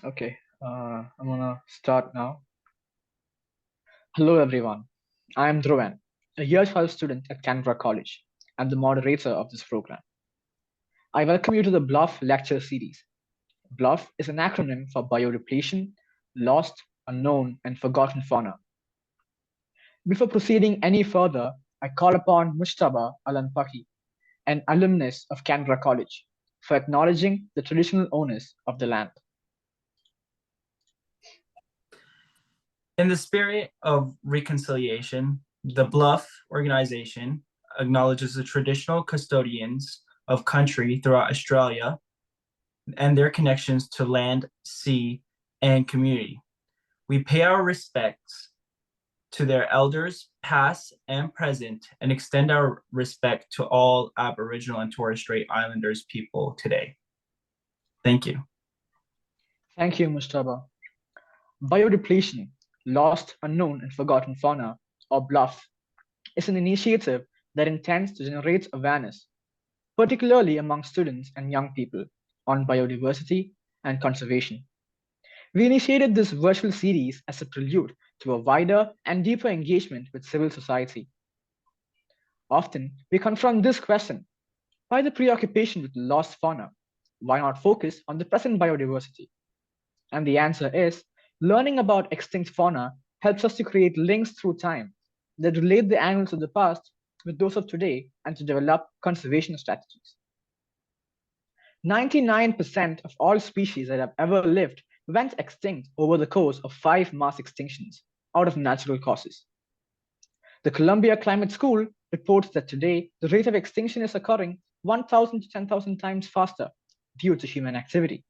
Okay, I'm gonna start now. Hello, everyone. I am Dhruvan, a year 12 student at Canberra College and the moderator of this program. I welcome you to the BLUFF lecture series. BLUFF is an acronym for Biodepletion, Lost, Unknown, and Forgotten Fauna. Before proceeding any further, I call upon Mushtaba Alanpaki, an alumnus of Canberra College, for acknowledging the traditional owners of the land. In the spirit of reconciliation, the BLUFF organization acknowledges the traditional custodians of country throughout Australia and their connections to land, sea, and community. We pay our respects to their elders, past and present, and extend our respect to all Aboriginal and Torres Strait Islanders people today. Thank you. Thank you, Mushtaba. Biodepletion, Lost, Unknown, and Forgotten Fauna, or BLUFF, is an initiative that intends to generate awareness, particularly among students and young people, on biodiversity and conservation. We initiated this virtual series as a prelude to a wider and deeper engagement with civil society. Often, we confront this question: why the preoccupation with lost fauna? Why not focus on the present biodiversity? And the answer is learning about extinct fauna helps us to create links through time that relate the animals of the past with those of today and to develop conservation strategies. 99% of all species that have ever lived went extinct over the course of 5 mass extinctions out of natural causes. The Columbia Climate School reports that today the rate of extinction is occurring 1,000 to 10,000 times faster due to human activity.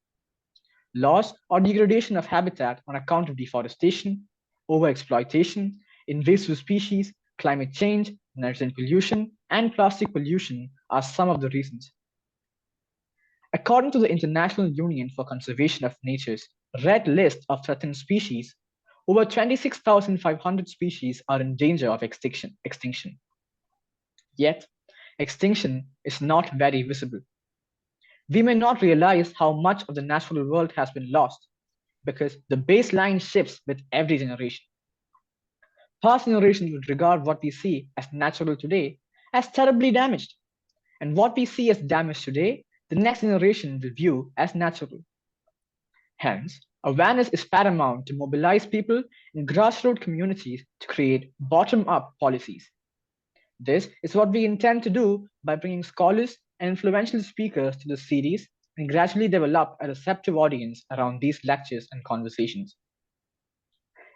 Loss or degradation of habitat on account of deforestation, overexploitation, invasive species, climate change, nitrogen pollution, and plastic pollution are some of the reasons. According to the International Union for Conservation of Nature's Red List of Threatened Species, over 26,500 species are in danger of extinction. Yet, extinction is not very visible. We may not realize how much of the natural world has been lost because the baseline shifts with every generation. Past generations would regard what we see as natural today as terribly damaged, and what we see as damaged today, the next generation will view as natural. Hence, awareness is paramount to mobilize people in grassroots communities to create bottom-up policies. This is what we intend to do by bringing scholars and influential speakers to the series and gradually develop a receptive audience around these lectures and conversations.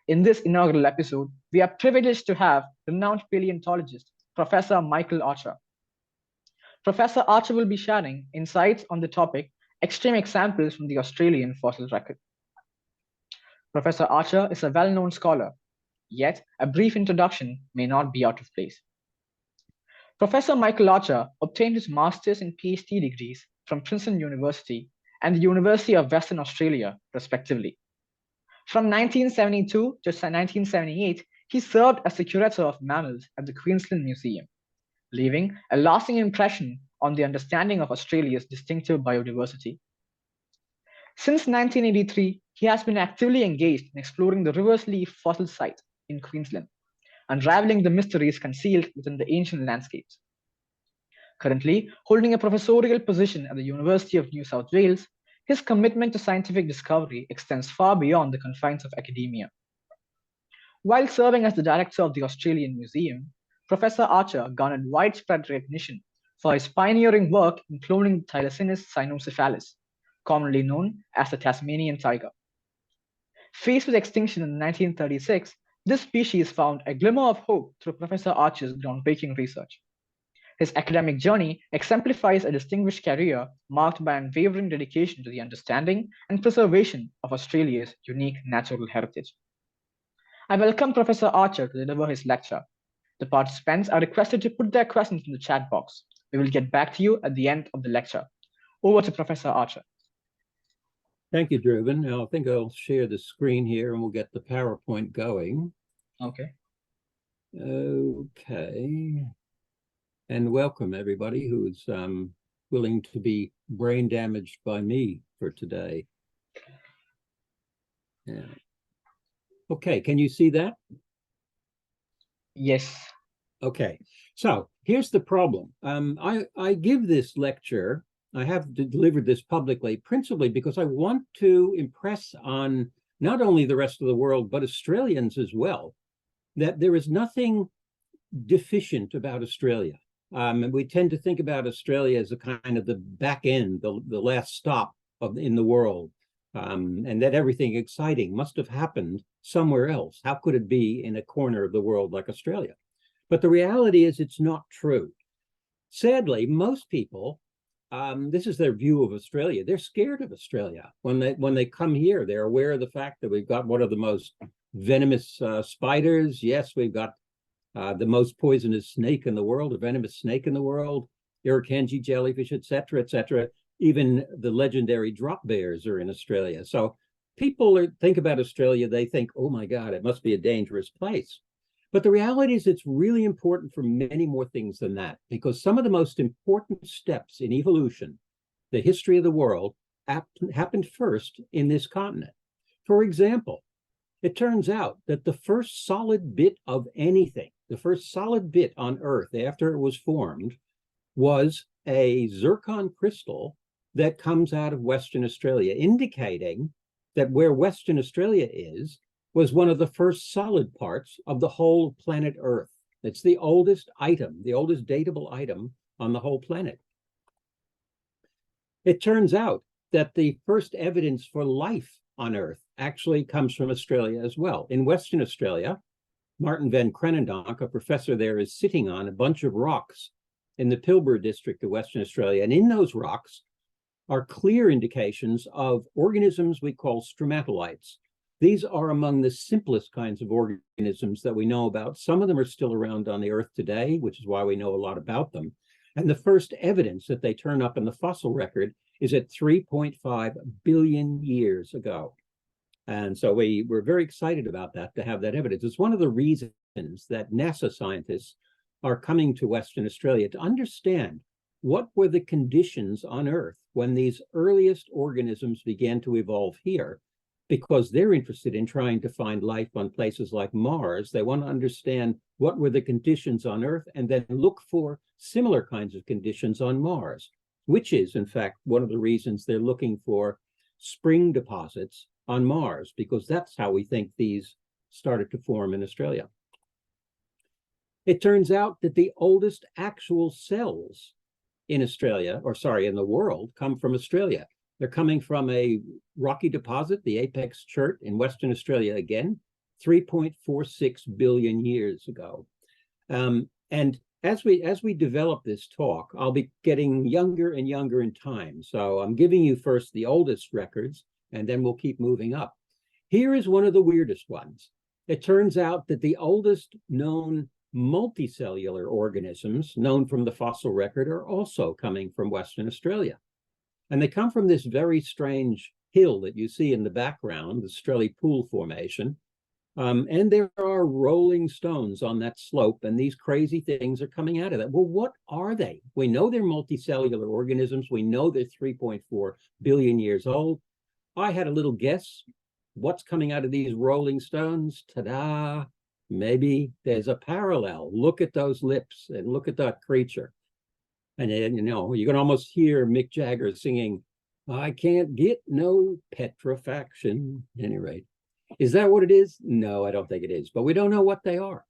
In this inaugural episode, we are privileged to have renowned paleontologist Professor Michael Archer. Professor Archer will be sharing insights on the topic extreme examples from the Australian fossil record. Professor Archer is a well-known scholar, yet a brief introduction may not be out of place. Professor Michael Archer obtained his master's and PhD degrees from Princeton University and the University of Western Australia, respectively. From 1972 to 1978, he served as the curator of mammals at the Queensland Museum, leaving a lasting impression on the understanding of Australia's distinctive biodiversity. Since 1983, he has been actively engaged in exploring the Rivers Leaf fossil site in Queensland, unraveling the mysteries concealed within the ancient landscapes. Currently holding a professorial position at the University of New South Wales, his commitment to scientific discovery extends far beyond the confines of academia. While serving as the director of the Australian Museum, Professor Archer garnered widespread recognition for his pioneering work in cloning Thylacinus cynocephalus, commonly known as the Tasmanian tiger. Faced with extinction in 1936, this species found a glimmer of hope through Professor Archer's groundbreaking research. His academic journey exemplifies a distinguished career marked by unwavering dedication to the understanding and preservation of Australia's unique natural heritage. I welcome Professor Archer to deliver his lecture. The participants are requested to put their questions in the chat box. We will get back to you at the end of the lecture. Over to Professor Archer. Thank you, Dhruvan. I think I'll share the screen here and we'll get the PowerPoint going. Okay. Okay. And welcome everybody who's willing to be brain damaged by me for today. Yeah. Okay, can you see that? Yes. Okay, so here's the problem. I give this lecture, I have delivered this publicly, principally because I want to impress on not only the rest of the world, but Australians as well, that there is nothing deficient about Australia. And we tend to think about Australia as a kind of the back end, the last stop in the world, and that everything exciting must have happened somewhere else. How could it be in a corner of the world like Australia? But the reality is it's not true. Sadly, most people, this is their view of Australia. They're scared of Australia. When they come here, they're aware of the fact that we've got one of the most venomous spiders. Yes, we've got the most poisonous snake in the world, a venomous snake in the world, Irukandji jellyfish, et cetera, even the legendary drop bears are in Australia. So people think about Australia, they think, oh my God, it must be a dangerous place. But the reality is it's really important for many more things than that, because some of the most important steps in evolution, the history of the world, happened first in this continent. For example, it turns out that the first solid bit of anything, the first solid bit on Earth after it was formed, was a zircon crystal that comes out of Western Australia, indicating that where Western Australia is was one of the first solid parts of the whole planet Earth. It's the oldest item, the oldest datable item on the whole planet. It turns out that the first evidence for life on Earth actually comes from Australia as well. In Western Australia, Martin van Krenendonk, a professor there, is sitting on a bunch of rocks in the Pilbara district of Western Australia. And in those rocks are clear indications of organisms we call stromatolites. These are among the simplest kinds of organisms that we know about. Some of them are still around on the Earth today, which is why we know a lot about them. And the first evidence that they turn up in the fossil record is at 3.5 billion years ago. And so we're very excited about that, to have that evidence. It's one of the reasons that NASA scientists are coming to Western Australia to understand what were the conditions on Earth when these earliest organisms began to evolve here, because they're interested in trying to find life on places like Mars. They want to understand what were the conditions on Earth and then look for similar kinds of conditions on Mars, which is, in fact, one of the reasons they're looking for spring deposits on Mars, because that's how we think these started to form in Australia. It turns out that the oldest actual cells in Australia, or sorry, in the world, come from Australia. They're coming from a rocky deposit, the Apex Chert in Western Australia again, 3.46 billion years ago. And as we develop this talk, I'll be getting younger and younger in time. So I'm giving you first the oldest records, and then we'll keep moving up. Here is one of the weirdest ones. It turns out that the oldest known multicellular organisms known from the fossil record are also coming from Western Australia. And they come from this very strange hill that you see in the background, the Strelley Pool Formation. And there are rolling stones on that slope, and these crazy things are coming out of that. Well, what are they? We know they're multicellular organisms. We know they're 3.4 billion years old. I had a little guess. What's coming out of these rolling stones? Ta-da! Maybe there's a parallel. Look at those lips and look at that creature. And then, you know, you can almost hear Mick Jagger singing, I can't get no petrifaction. At any rate, is that what it is? No, I don't think it is, but we don't know what they are.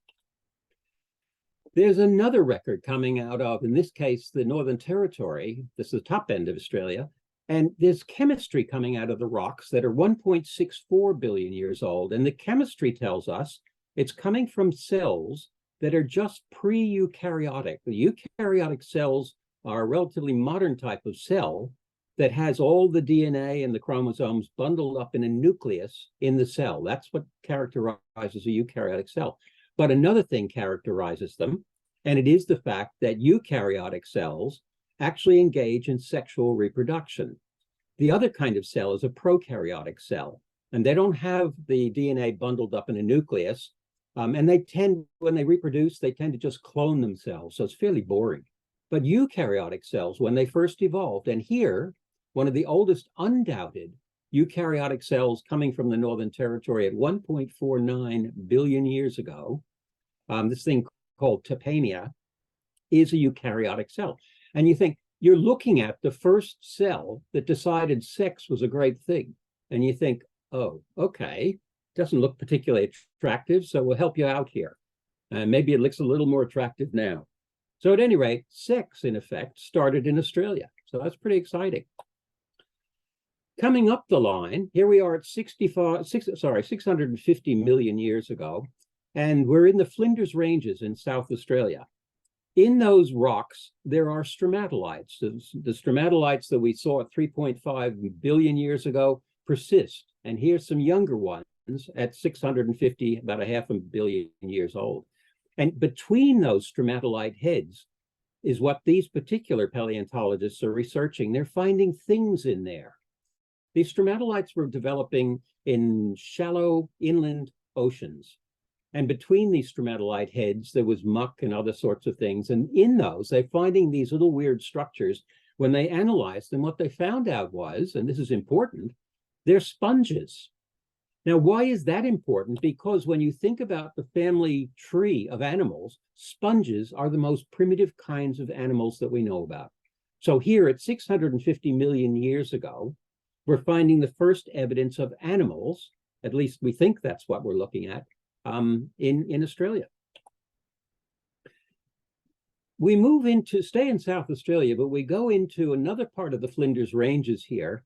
There's another record coming out of, in this case, the Northern Territory. This is the top end of Australia. And there's chemistry coming out of the rocks that are 1.64 billion years old. And the chemistry tells us it's coming from cells that are just pre-eukaryotic. The eukaryotic cells are a relatively modern type of cell that has all the DNA and the chromosomes bundled up in a nucleus in the cell. That's what characterizes a eukaryotic cell. But another thing characterizes them, and it is the fact that eukaryotic cells actually engage in sexual reproduction. The other kind of cell is a prokaryotic cell, and they don't have the DNA bundled up in a nucleus. And they tend, when they reproduce, they tend to just clone themselves. So it's fairly boring. But eukaryotic cells, when they first evolved, and here, one of the oldest undoubted eukaryotic cells coming from the Northern Territory at 1.49 billion years ago. This thing called Tapania is a eukaryotic cell. And you think, you're looking at the first cell that decided sex was a great thing. And you think, oh, okay, doesn't look particularly attractive, so we'll help you out here. And maybe it looks a little more attractive now. So at any rate, sex, in effect, started in Australia. So that's pretty exciting. Coming up the line, here we are at 650 million years ago, and we're in the Flinders Ranges in South Australia. In those rocks, there are stromatolites. The stromatolites that we saw at 3.5 billion years ago persist. And here's some younger ones at 650, about a half a billion years old. And between those stromatolite heads is what these particular paleontologists are researching. They're finding things in there. These stromatolites were developing in shallow inland oceans. And between these stromatolite heads, there was muck and other sorts of things. And in those, they're finding these little weird structures. When they analyzed them, what they found out was, and this is important, they're sponges. Now, why is that important? Because when you think about the family tree of animals, sponges are the most primitive kinds of animals that we know about. So here at 650 million years ago, we're finding the first evidence of animals, at least we think that's what we're looking at, in Australia. We move into, stay in South Australia, but we go into another part of the Flinders Ranges here,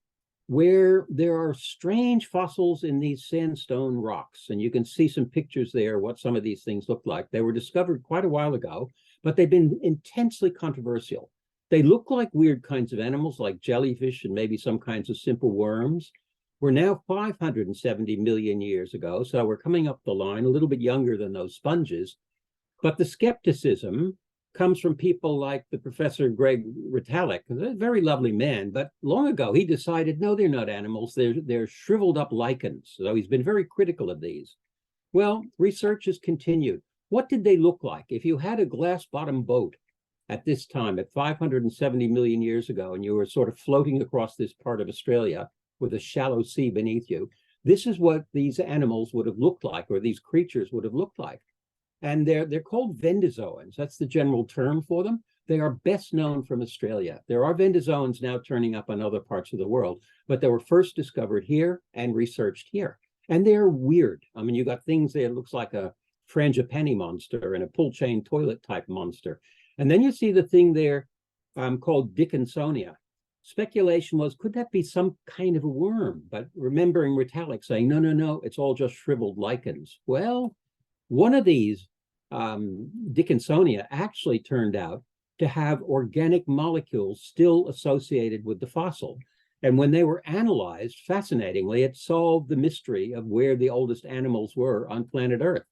where there are strange fossils in these sandstone rocks. And you can see some pictures there, what some of these things look like. They were discovered quite a while ago, but they've been intensely controversial. They look like weird kinds of animals, like jellyfish and maybe some kinds of simple worms. We're now 570 million years ago, so we're coming up the line, a little bit younger than those sponges. But the skepticism comes from people like the Professor Greg Ritalik, a very lovely man, but long ago he decided, no, they're not animals, they're shriveled up lichens. So he's been very critical of these. Well, research has continued. What did they look like? If you had a glass-bottom boat at this time, at 570 million years ago, and you were sort of floating across this part of Australia with a shallow sea beneath you, this is what these animals would have looked like, or these creatures would have looked like. And they're called vendozoans. That's the general term for them. They are best known from Australia. There are vendozoans now turning up in other parts of the world, but they were first discovered here and researched here. And they're weird. I mean, you got things there that looks like a frangipani monster and a pull chain toilet type monster. And then you see the thing there called Dickinsonia. Speculation was, could that be some kind of a worm? But remembering Ritalik saying, no, no, no, it's all just shriveled lichens. Well, one of these Dickinsonia actually turned out to have organic molecules still associated with the fossil. And when they were analyzed, fascinatingly, it solved the mystery of where the oldest animals were on planet Earth,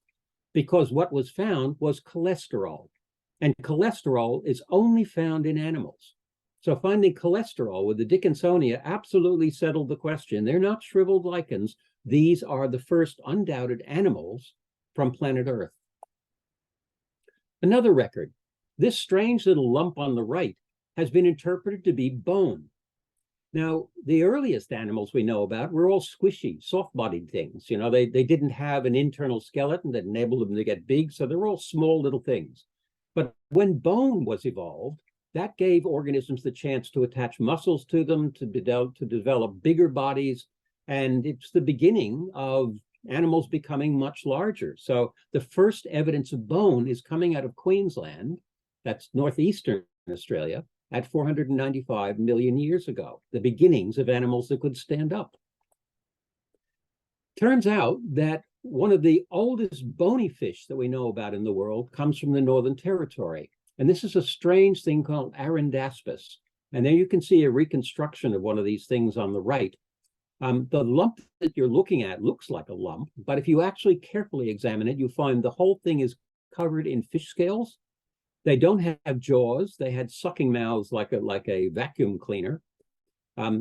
because what was found was cholesterol. And cholesterol is only found in animals. So finding cholesterol with the Dickinsonia absolutely settled the question. They're not shriveled lichens. These are the first undoubted animals from planet Earth. Another record. This strange little lump on the right has been interpreted to be bone. Now, the earliest animals we know about were all squishy, soft-bodied things. You know, they didn't have an internal skeleton that enabled them to get big, so they're all small little things. But when bone was evolved, that gave organisms the chance to attach muscles to them, to develop bigger bodies, and it's the beginning of animals becoming much larger. So the first evidence of bone is coming out of Queensland, that's northeastern Australia, at 495 million years ago, the beginnings of animals that could stand up. Turns out that one of the oldest bony fish that we know about in the world comes from the Northern Territory. And this is a strange thing called Arundaspis. And there you can see a reconstruction of one of these things on the right. The lump that you're looking at looks like a lump, but if you actually carefully examine it, you find the whole thing is covered in fish scales. They don't have jaws. They had sucking mouths like a vacuum cleaner.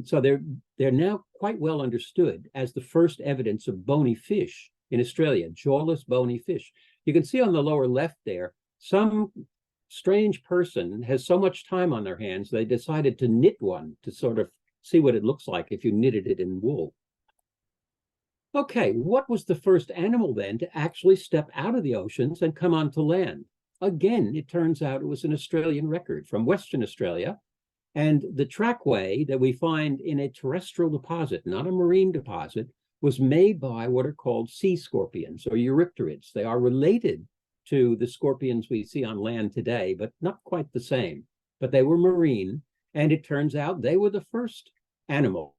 So they're now quite well understood as the first evidence of bony fish in Australia, jawless bony fish. You can see on the lower left there, some strange person has so much time on their hands, they decided to knit one to sort of see what it looks like if you knitted it in wool. Okay, what was the first animal then to actually step out of the oceans and come onto land? Again, it turns out it was an Australian record from Western Australia. And the trackway that we find in a terrestrial deposit, not a marine deposit, was made by what are called sea scorpions or eurypterids. They are related to the scorpions we see on land today, but not quite the same. But they were marine, and it turns out they were the first animals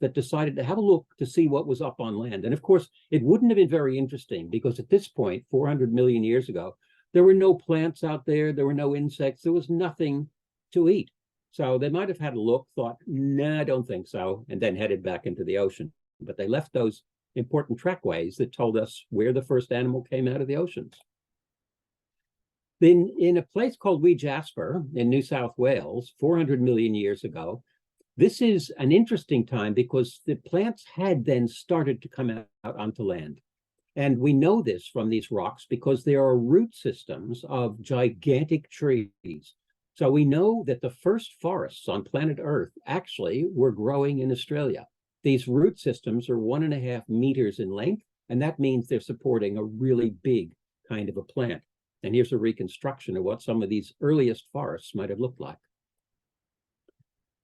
that decided to have a look to see what was up on land. And of course, it wouldn't have been very interesting because at this point, 400 million years ago, there were no plants out there, there were no insects, there was nothing to eat. So they might have had a look, thought, nah, I don't think so, and then headed back into the ocean. But they left those important trackways that told us where the first animal came out of the oceans. Then in a place called Wee Jasper in New South Wales, 400 million years ago, this is an interesting time because the plants had then started to come out onto land. And we know this from these rocks because there are root systems of gigantic trees. So we know that the first forests on planet Earth actually were growing in Australia. These root systems are 1.5 meters in length, and that means they're supporting a really big kind of a plant. And here's a reconstruction of what some of these earliest forests might have looked like.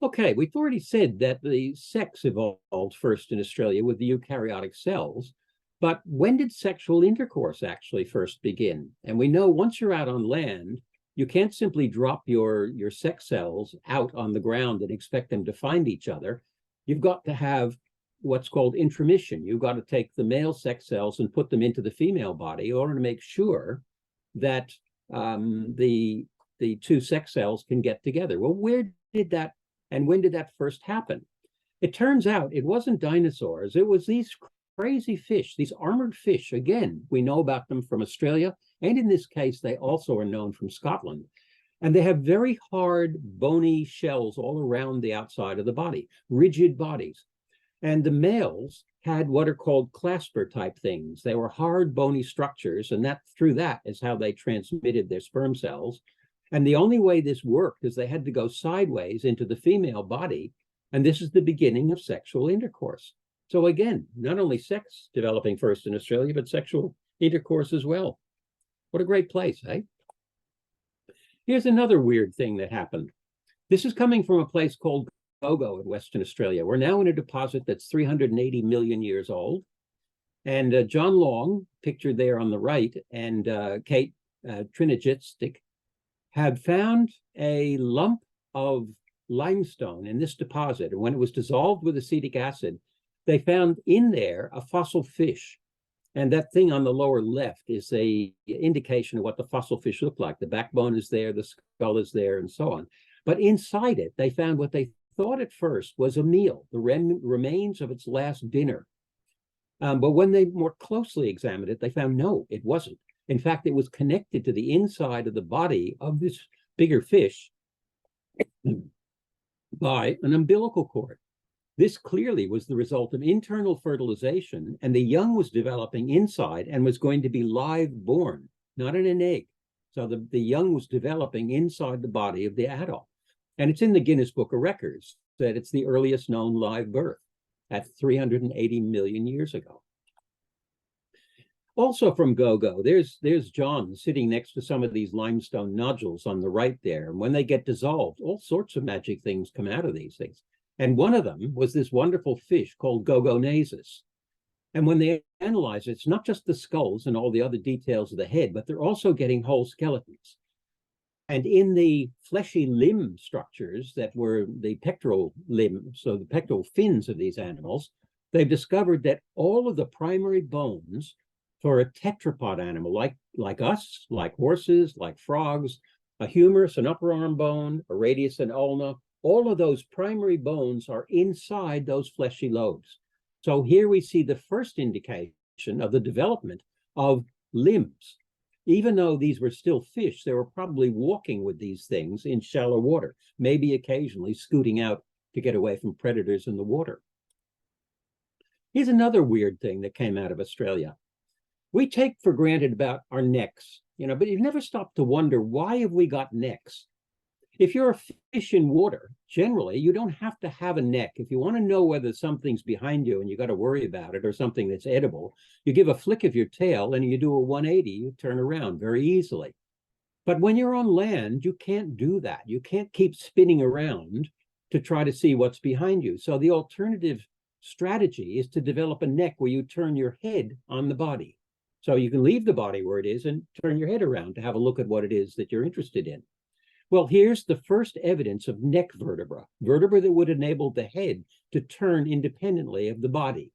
Okay, we've already said that the sex evolved first in Australia with the eukaryotic cells, but when did sexual intercourse actually first begin? And we know once you're out on land, you can't simply drop your sex cells out on the ground and expect them to find each other. You've got to have what's called intromission. You've got to take the male sex cells and put them into the female body in order to make sure that the two sex cells can get together. Well, where did that and when did that first happen? It turns out it wasn't dinosaurs. It was these crazy fish, these armored fish. Again, we know about them from Australia, and in this case, they also are known from Scotland. And they have very hard, bony shells all around the outside of the body, rigid bodies. And the males had what are called clasper type things. They were hard, bony structures, and through that is how they transmitted their sperm cells. And the only way this worked is they had to go sideways into the female body, and this is the beginning of sexual intercourse. So again, not only sex developing first in Australia, but sexual intercourse as well. What a great place, eh? Here's another weird thing that happened. This is coming from a place called Gogo in Western Australia. We're now in a deposit that's 380 million years old. And John Long, pictured there on the right, and Kate Trinajitstic have found a lump of limestone in this deposit. And when it was dissolved with acetic acid, they found in there a fossil fish. And that thing on the lower left is an indication of what the fossil fish looked like. The backbone is there, the skull is there, and so on. But inside it, they found what they thought at first was a meal, the remains of its last dinner. But when they more closely examined it, they found no, it wasn't. In fact, it was connected to the inside of the body of this bigger fish by an umbilical cord. This clearly was the result of internal fertilization, and the young was developing inside and was going to be live born, not in an egg. So the young was developing inside the body of the adult. And it's in the Guinness Book of Records that it's the earliest known live birth at 380 million years ago. Also from Gogo, there's John sitting next to some of these limestone nodules on the right there. And when they get dissolved, all sorts of magic things come out of these things. And one of them was this wonderful fish called Gogonasus. And when they analyze it, it's not just the skulls and all the other details of the head, but they're also getting whole skeletons. And in the fleshy limb structures that were the pectoral limbs, so the pectoral fins of these animals, they've discovered that all of the primary bones for a tetrapod animal, like us, like horses, like frogs, a humerus, an upper arm bone, a radius and ulna, all of those primary bones are inside those fleshy lobes. So here we see the first indication of the development of limbs. Even though these were still fish, they were probably walking with these things in shallow water, maybe occasionally scooting out to get away from predators in the water. Here's another weird thing that came out of Australia. We take for granted about our necks, but you never stop to wonder, why have we got necks? If you're a fish in water, generally, you don't have to have a neck. If you want to know whether something's behind you and you got to worry about it or something that's edible, you give a flick of your tail and you do a 180, you turn around very easily. But when you're on land, you can't do that. You can't keep spinning around to try to see what's behind you. So the alternative strategy is to develop a neck where you turn your head on the body. So you can leave the body where it is and turn your head around to have a look at what it is that you're interested in. Well, here's the first evidence of neck vertebra that would enable the head to turn independently of the body.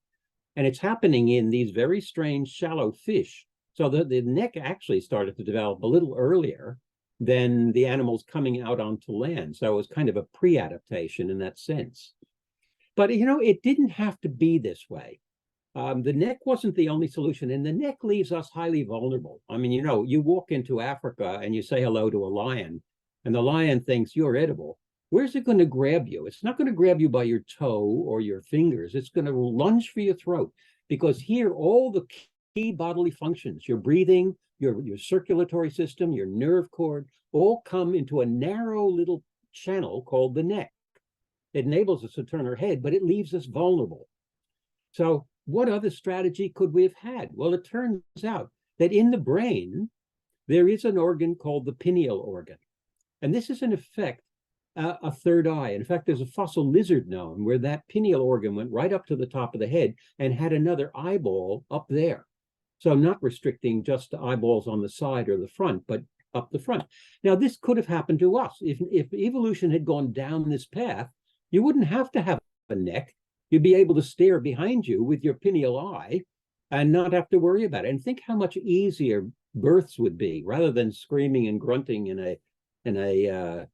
And it's happening in these very strange shallow fish. So the neck actually started to develop a little earlier than the animals coming out onto land. So it was kind of a pre-adaptation in that sense. But, you know, it didn't have to be this way. The neck wasn't the only solution, and the neck leaves us highly vulnerable. I mean, you know, you walk into Africa and you say hello to a lion, and the lion thinks you're edible. Where's it going to grab you? It's not going to grab you by your toe or your fingers. It's going to lunge for your throat, because here all the key bodily functions, your breathing, your circulatory system, your nerve cord, all come into a narrow little channel called the neck. It enables us to turn our head, but it leaves us vulnerable. So what other strategy could we have had? Well, it turns out that in the brain, there is an organ called the pineal organ. And this is, in effect, a third eye. In fact, there's a fossil lizard known where that pineal organ went right up to the top of the head and had another eyeball up there. So not restricting just to eyeballs on the side or the front, but up the front. Now, this could have happened to us. If evolution had gone down this path, you wouldn't have to have a neck. You'd be able to stare behind you with your pineal eye and not have to worry about it. And think how much easier births would be, rather than screaming and grunting in a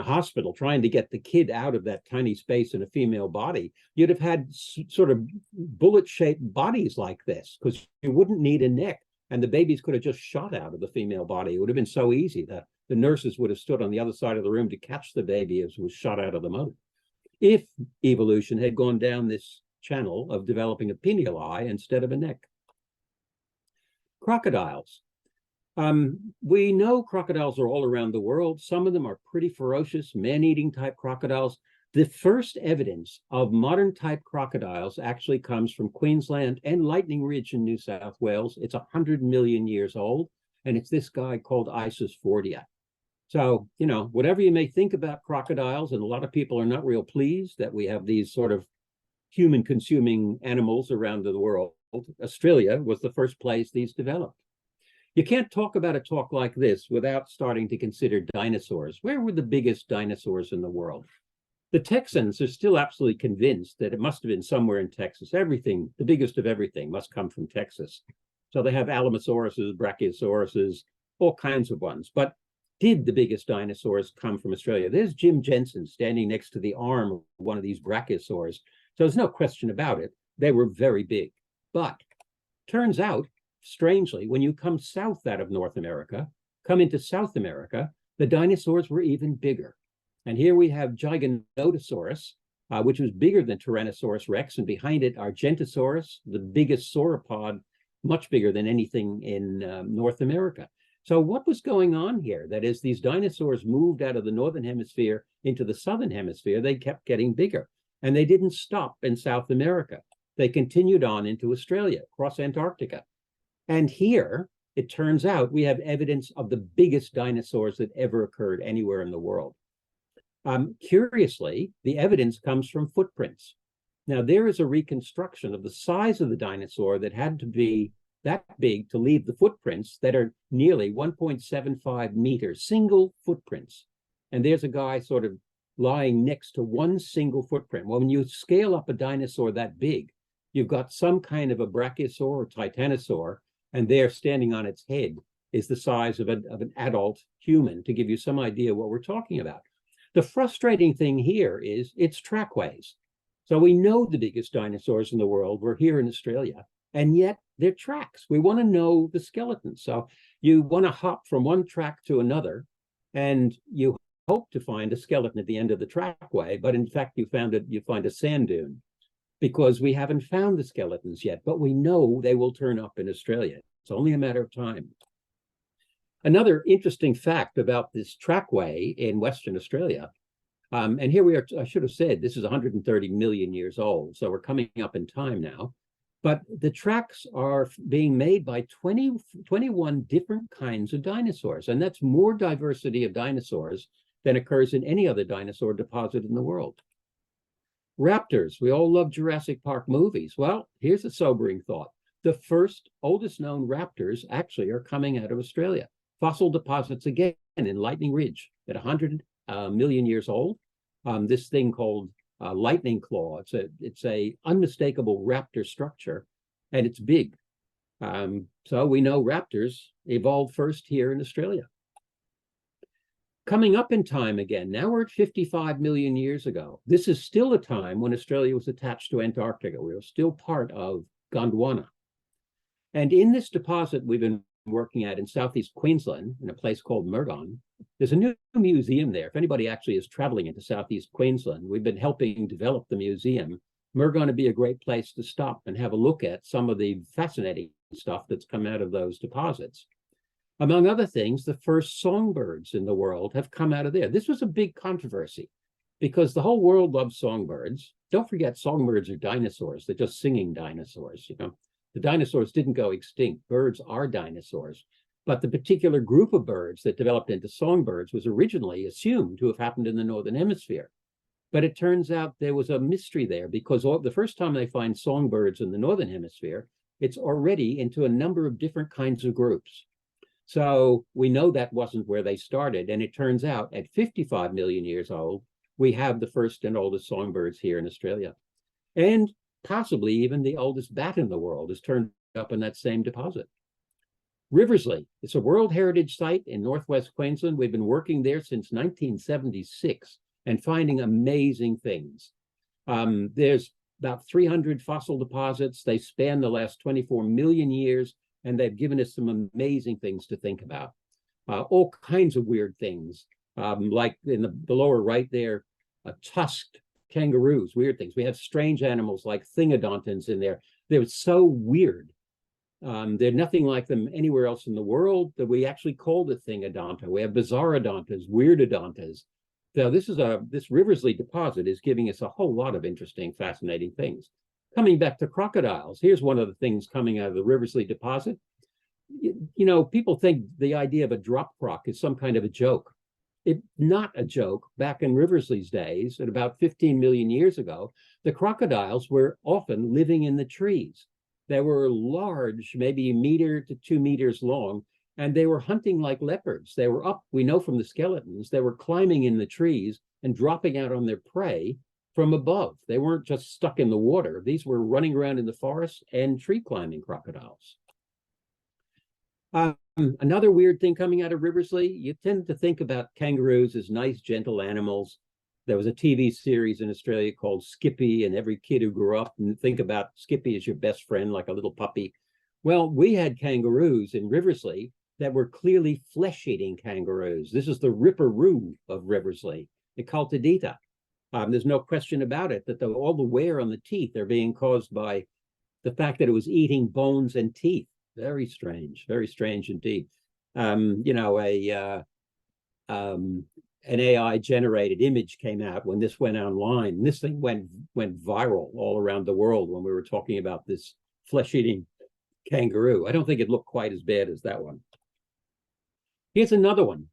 hospital trying to get the kid out of that tiny space in a female body. You'd have had sort of bullet-shaped bodies like this, because you wouldn't need a neck, and the babies could have just shot out of the female body. It would have been so easy that the nurses would have stood on the other side of the room to catch the baby as it was shot out of the mother. If evolution had gone down this channel of developing a pineal eye instead of a neck. Crocodiles. We know crocodiles are all around the world. Some of them are pretty ferocious, man-eating type crocodiles. The first evidence of modern type crocodiles actually comes from Queensland and Lightning Ridge in New South Wales. It's 100 million years old, and it's this guy called Isis fordia. So, you know, whatever you may think about crocodiles, and a lot of people are not real pleased that we have these sort of human-consuming animals around the world, Australia was the first place these developed. You can't talk about a talk like this without starting to consider dinosaurs. Where were the biggest dinosaurs in the world? The Texans are still absolutely convinced that it must have been somewhere in Texas. Everything, the biggest of everything, must come from Texas. So they have Alamosauruses, Brachiosauruses, all kinds of ones. But did the biggest dinosaurs come from Australia? There's Jim Jensen standing next to the arm of one of these Brachiosaurs. So there's no question about it. They were very big. But turns out, strangely, when you come south out of North America, come into South America, the dinosaurs were even bigger. And here we have Giganotosaurus, which was bigger than Tyrannosaurus rex, and behind it Argentosaurus, the biggest sauropod, much bigger than anything in North America. So what was going on here? That is, these dinosaurs moved out of the Northern Hemisphere into the Southern Hemisphere. They kept getting bigger, and they didn't stop in South America. They continued on into Australia, across Antarctica. And here, it turns out, we have evidence of the biggest dinosaurs that ever occurred anywhere in the world. Curiously, the evidence comes from footprints. Now, there is a reconstruction of the size of the dinosaur that had to be that big to leave the footprints that are nearly 1.75 meters, single footprints. And there's a guy sort of lying next to one single footprint. Well, when you scale up a dinosaur that big, you've got some kind of a brachiosaur or titanosaur, and there standing on its head is the size of an adult human, to give you some idea what we're talking about. The frustrating thing here is it's trackways. So we know the biggest dinosaurs in the world were here in Australia, and yet they're tracks. We want to know the skeletons. So you want to hop from one track to another, and you hope to find a skeleton at the end of the trackway, but in fact, you find a sand dune, because we haven't found the skeletons yet, but we know they will turn up in Australia. It's only a matter of time. Another interesting fact about this trackway in Western Australia, and here we are, I should have said, this is 130 million years old, so we're coming up in time now. But the tracks are being made by 21 different kinds of dinosaurs, and that's more diversity of dinosaurs than occurs in any other dinosaur deposit in the world. Raptors, we all love Jurassic Park movies. Well, here's a sobering thought. The first oldest known raptors actually are coming out of Australia. Fossil deposits again in Lightning Ridge at 100 million years old. This thing called lightning claw. It's a unmistakable raptor structure, and it's big. So we know raptors evolved first here in Australia. Coming up in time again, now we're at 55 million years ago. This is still a time when Australia was attached to Antarctica. We were still part of Gondwana. And in this deposit we've been working at in Southeast Queensland, in a place called Murgon, there's a new museum there. If anybody actually is traveling into Southeast Queensland, we've been helping develop the museum. Murgon would be a great place to stop and have a look at some of the fascinating stuff that's come out of those deposits. Among other things, the first songbirds in the world have come out of there. This was a big controversy because the whole world loves songbirds. Don't forget, songbirds are dinosaurs. They're just singing dinosaurs, you know. The dinosaurs didn't go extinct. Birds are dinosaurs. But the particular group of birds that developed into songbirds was originally assumed to have happened in the Northern Hemisphere. But it turns out there was a mystery there because the first time they find songbirds in the Northern Hemisphere, it's already into a number of different kinds of groups. So we know that wasn't where they started. And it turns out at 55 million years old, we have the first and oldest songbirds here in Australia. And possibly even the oldest bat in the world is turned up in that same deposit. Riversley, it's a World Heritage Site in Northwest Queensland. We've been working there since 1976 and finding amazing things. There's about 300 fossil deposits. They span the last 24 million years, and they've given us some amazing things to think about. All kinds of weird things, like in the lower right there, tusked kangaroos, weird things. We have strange animals like thingodontans in there. They're so weird. They're nothing like them anywhere else in the world that we actually called a thingodonta. We have bizarrodontas, weirdodontas. So this Riversley deposit is giving us a whole lot of interesting, fascinating things. Coming back to crocodiles, here's one of the things coming out of the Riversley deposit. You know, people think the idea of a drop croc is some kind of a joke. It's not a joke. Back in Riversley's days, at about 15 million years ago, the crocodiles were often living in the trees. They were large, maybe 1 meter to 2 meters long, and they were hunting like leopards. They were up, we know from the skeletons, they were climbing in the trees and dropping out on their prey from above. They weren't just stuck in the water. These were running around in the forest and tree climbing crocodiles. Another weird thing coming out of Riversley, you tend to think about kangaroos as nice, gentle animals. There was a TV series in Australia called Skippy, and every kid who grew up and think about Skippy as your best friend, like a little puppy. Well, we had kangaroos in Riversley that were clearly flesh-eating kangaroos. This is the ripperoo of Riversley, the Cultidita. There's no question about it that all the wear on the teeth are being caused by the fact that it was eating bones and teeth. Very strange indeed. You know, an AI-generated image came out when this went online. And this thing went viral all around the world when we were talking about this flesh-eating kangaroo. I don't think it looked quite as bad as that one. Here's another one,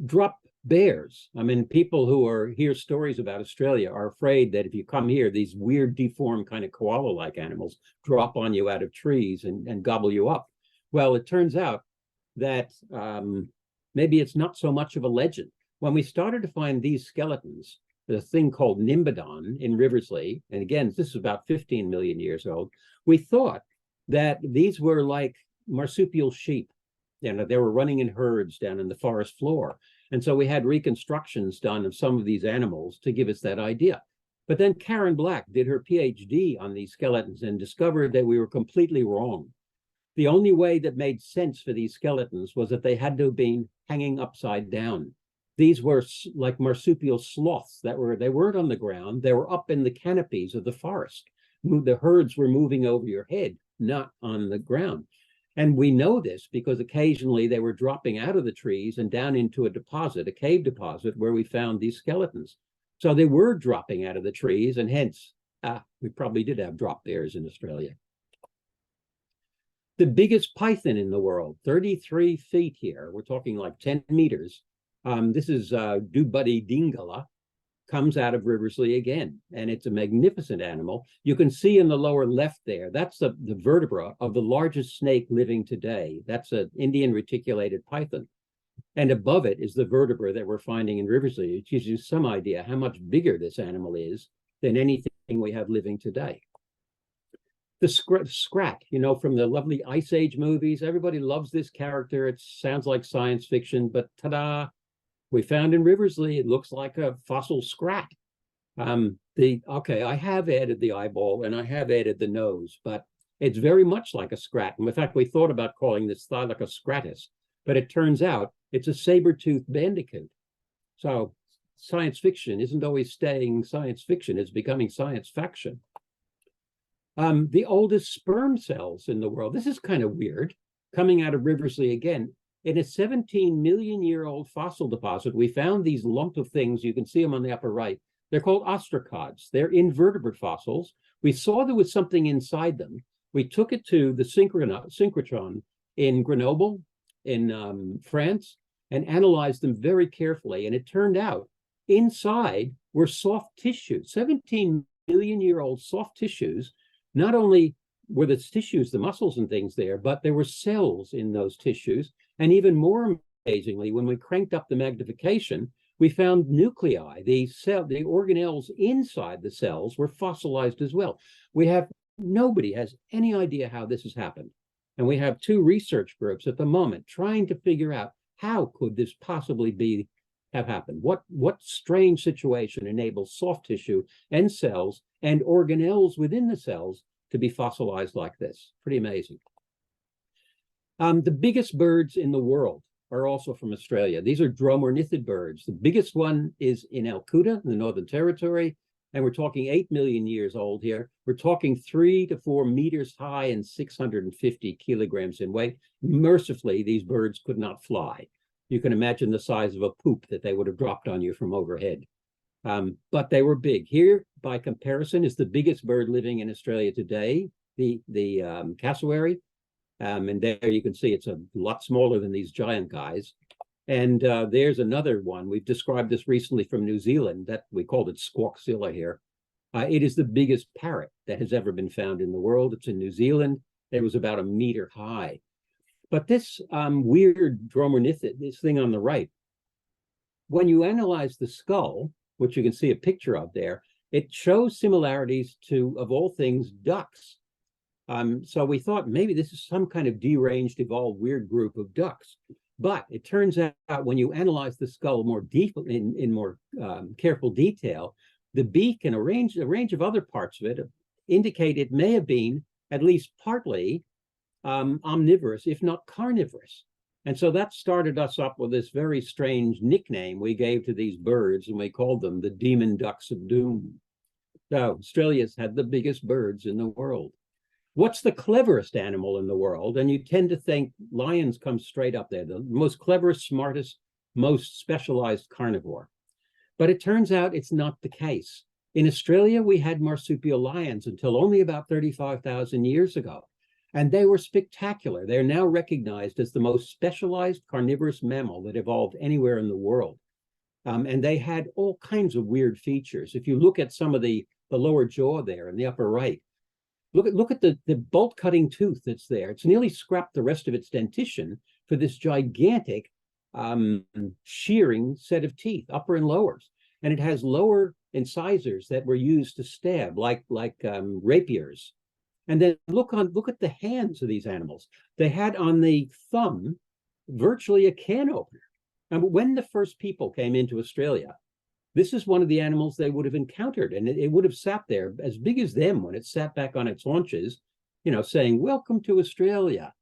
drop bears. I mean, people who hear stories about Australia are afraid that if you come here, these weird deformed kind of koala-like animals drop on you out of trees and gobble you up. Well, it turns out that maybe it's not so much of a legend. When we started to find these skeletons, the thing called Nimbodon in Riversley, and again, this is about 15 million years old, we thought that these were like marsupial sheep. You know, they were running in herds down in the forest floor. And so we had reconstructions done of some of these animals to give us that idea. But then Karen Black did her PhD on these skeletons and discovered that we were completely wrong. The only way that made sense for these skeletons was that they had to have been hanging upside down. These were like marsupial sloths they weren't on the ground, they were up in the canopies of the forest. The herds were moving over your head, not on the ground. And we know this because occasionally they were dropping out of the trees and down into a deposit, a cave deposit, where we found these skeletons. So they were dropping out of the trees, and hence, we probably did have drop bears in Australia. The biggest python in the world, 33 feet here. We're talking like 10 meters. This is Dubuddi dingala, comes out of Riversley again, and it's a magnificent animal. You can see in the lower left there, that's the vertebra of the largest snake living today. That's an Indian reticulated python. And above it is the vertebra that we're finding in Riversley. It gives you some idea how much bigger this animal is than anything we have living today. The Scrat, you know, from the lovely Ice Age movies. Everybody loves this character. It sounds like science fiction, but ta-da, we found in Riversley, it looks like a fossil Scrat. Okay, I have added the eyeball and I have added the nose, but it's very much like a Scrat. And in fact, we thought about calling this Thylacostratus, but it turns out it's a saber-toothed bandicoot. So science fiction isn't always staying science fiction, it's becoming science faction. The oldest sperm cells in the world, this is kind of weird, coming out of Riversley again. In a 17 million year old fossil deposit, we found these lump of things. You can see them on the upper right. They're called ostracods. They're invertebrate fossils. We saw there was something inside them. We took it to the synchrotron in Grenoble, in France, and analyzed them very carefully. And it turned out inside were soft tissues, 17 million year old soft tissues. Not only were the tissues, the muscles and things there, but there were cells in those tissues. And even more amazingly, when we cranked up the magnification, we found nuclei. The organelles inside the cells were fossilized as well. Nobody has any idea how this has happened. And we have two research groups at the moment trying to figure out how could this possibly have happened? What strange situation enables soft tissue and cells and organelles within the cells to be fossilized like this? Pretty amazing. The biggest birds in the world are also from Australia. These are dromornithid birds. The biggest one is in Alcuda, in the Northern Territory, and we're talking 8 million years old here. We're talking 3 to 4 meters high and 650 kilograms in weight. Mercifully, these birds could not fly. You can imagine the size of a poop that they would have dropped on you from overhead. But they were big. Here, by comparison, is the biggest bird living in Australia today, the cassowary. And there you can see it's a lot smaller than these giant guys. And there's another one. We've described this recently from New Zealand, that we called it squawkzilla here. It is the biggest parrot that has ever been found in the world. It's in New Zealand. It was about 1 meter high. But this weird dromornithid, this thing on the right, when you analyze the skull, which you can see a picture of there, it shows similarities to, of all things, ducks. So we thought maybe this is some kind of deranged, evolved, weird group of ducks. But it turns out when you analyze the skull more deeply, in more careful detail, the beak and a range of other parts of it indicate it may have been at least partly omnivorous, if not carnivorous. And so that started us up with this very strange nickname we gave to these birds, and we called them the demon ducks of doom. So Australia's had the biggest birds in the world. What's the cleverest animal in the world? And you tend to think lions come straight up there, the most cleverest, smartest, most specialized carnivore. But it turns out it's not the case. In Australia, we had marsupial lions until only about 35,000 years ago. And they were spectacular. They're now recognized as the most specialized carnivorous mammal that evolved anywhere in the world. And they had all kinds of weird features. If you look at some of the lower jaw there in the upper right, look at the bolt-cutting tooth that's there. It's nearly scrapped the rest of its dentition for this gigantic shearing set of teeth, upper and lowers. And it has lower incisors that were used to stab, like rapiers. And then look at the hands of these animals. They had on the thumb virtually a can opener. And when the first people came into Australia, this is one of the animals they would have encountered, and it would have sat there as big as them when it sat back on its haunches, you know, saying, "Welcome to Australia."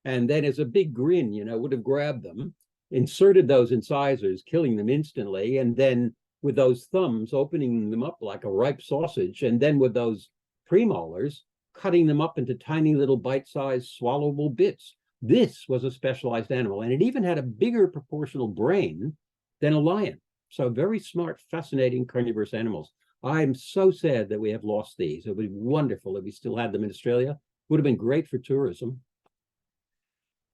And then as a big grin, you know, would have grabbed them, inserted those incisors, killing them instantly, and then with those thumbs, opening them up like a ripe sausage, and then with those premolars, cutting them up into tiny little bite-sized swallowable bits. This was a specialized animal, and it even had a bigger proportional brain than a lion. So very smart, fascinating carnivorous animals. I'm so sad that we have lost these. It would be wonderful if we still had them in Australia. Would have been great for tourism.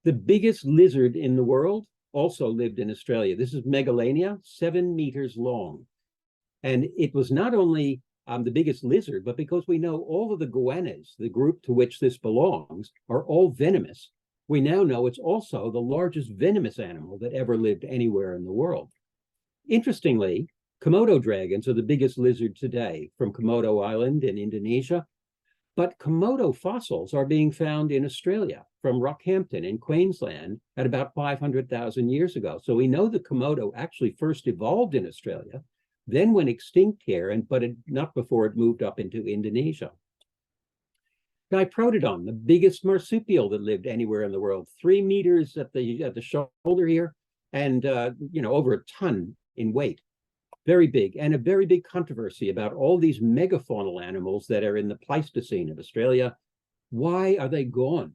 The biggest lizard in the world also lived in Australia. This is Megalania, 7 meters long. And it was not only the biggest lizard, but because we know all of the goannas, the group to which this belongs, are all venomous, we now know it's also the largest venomous animal that ever lived anywhere in the world. Interestingly, Komodo dragons are the biggest lizard today from Komodo Island in Indonesia, but Komodo fossils are being found in Australia from Rockhampton in Queensland at about 500,000 years ago. So we know the Komodo actually first evolved in Australia, then went extinct here, but not before it moved up into Indonesia. Diprotodon, the biggest marsupial that lived anywhere in the world, 3 meters at the shoulder here, and over a ton in weight. Very big, and a very big controversy about all these megafaunal animals that are in the Pleistocene of Australia. Why are they gone?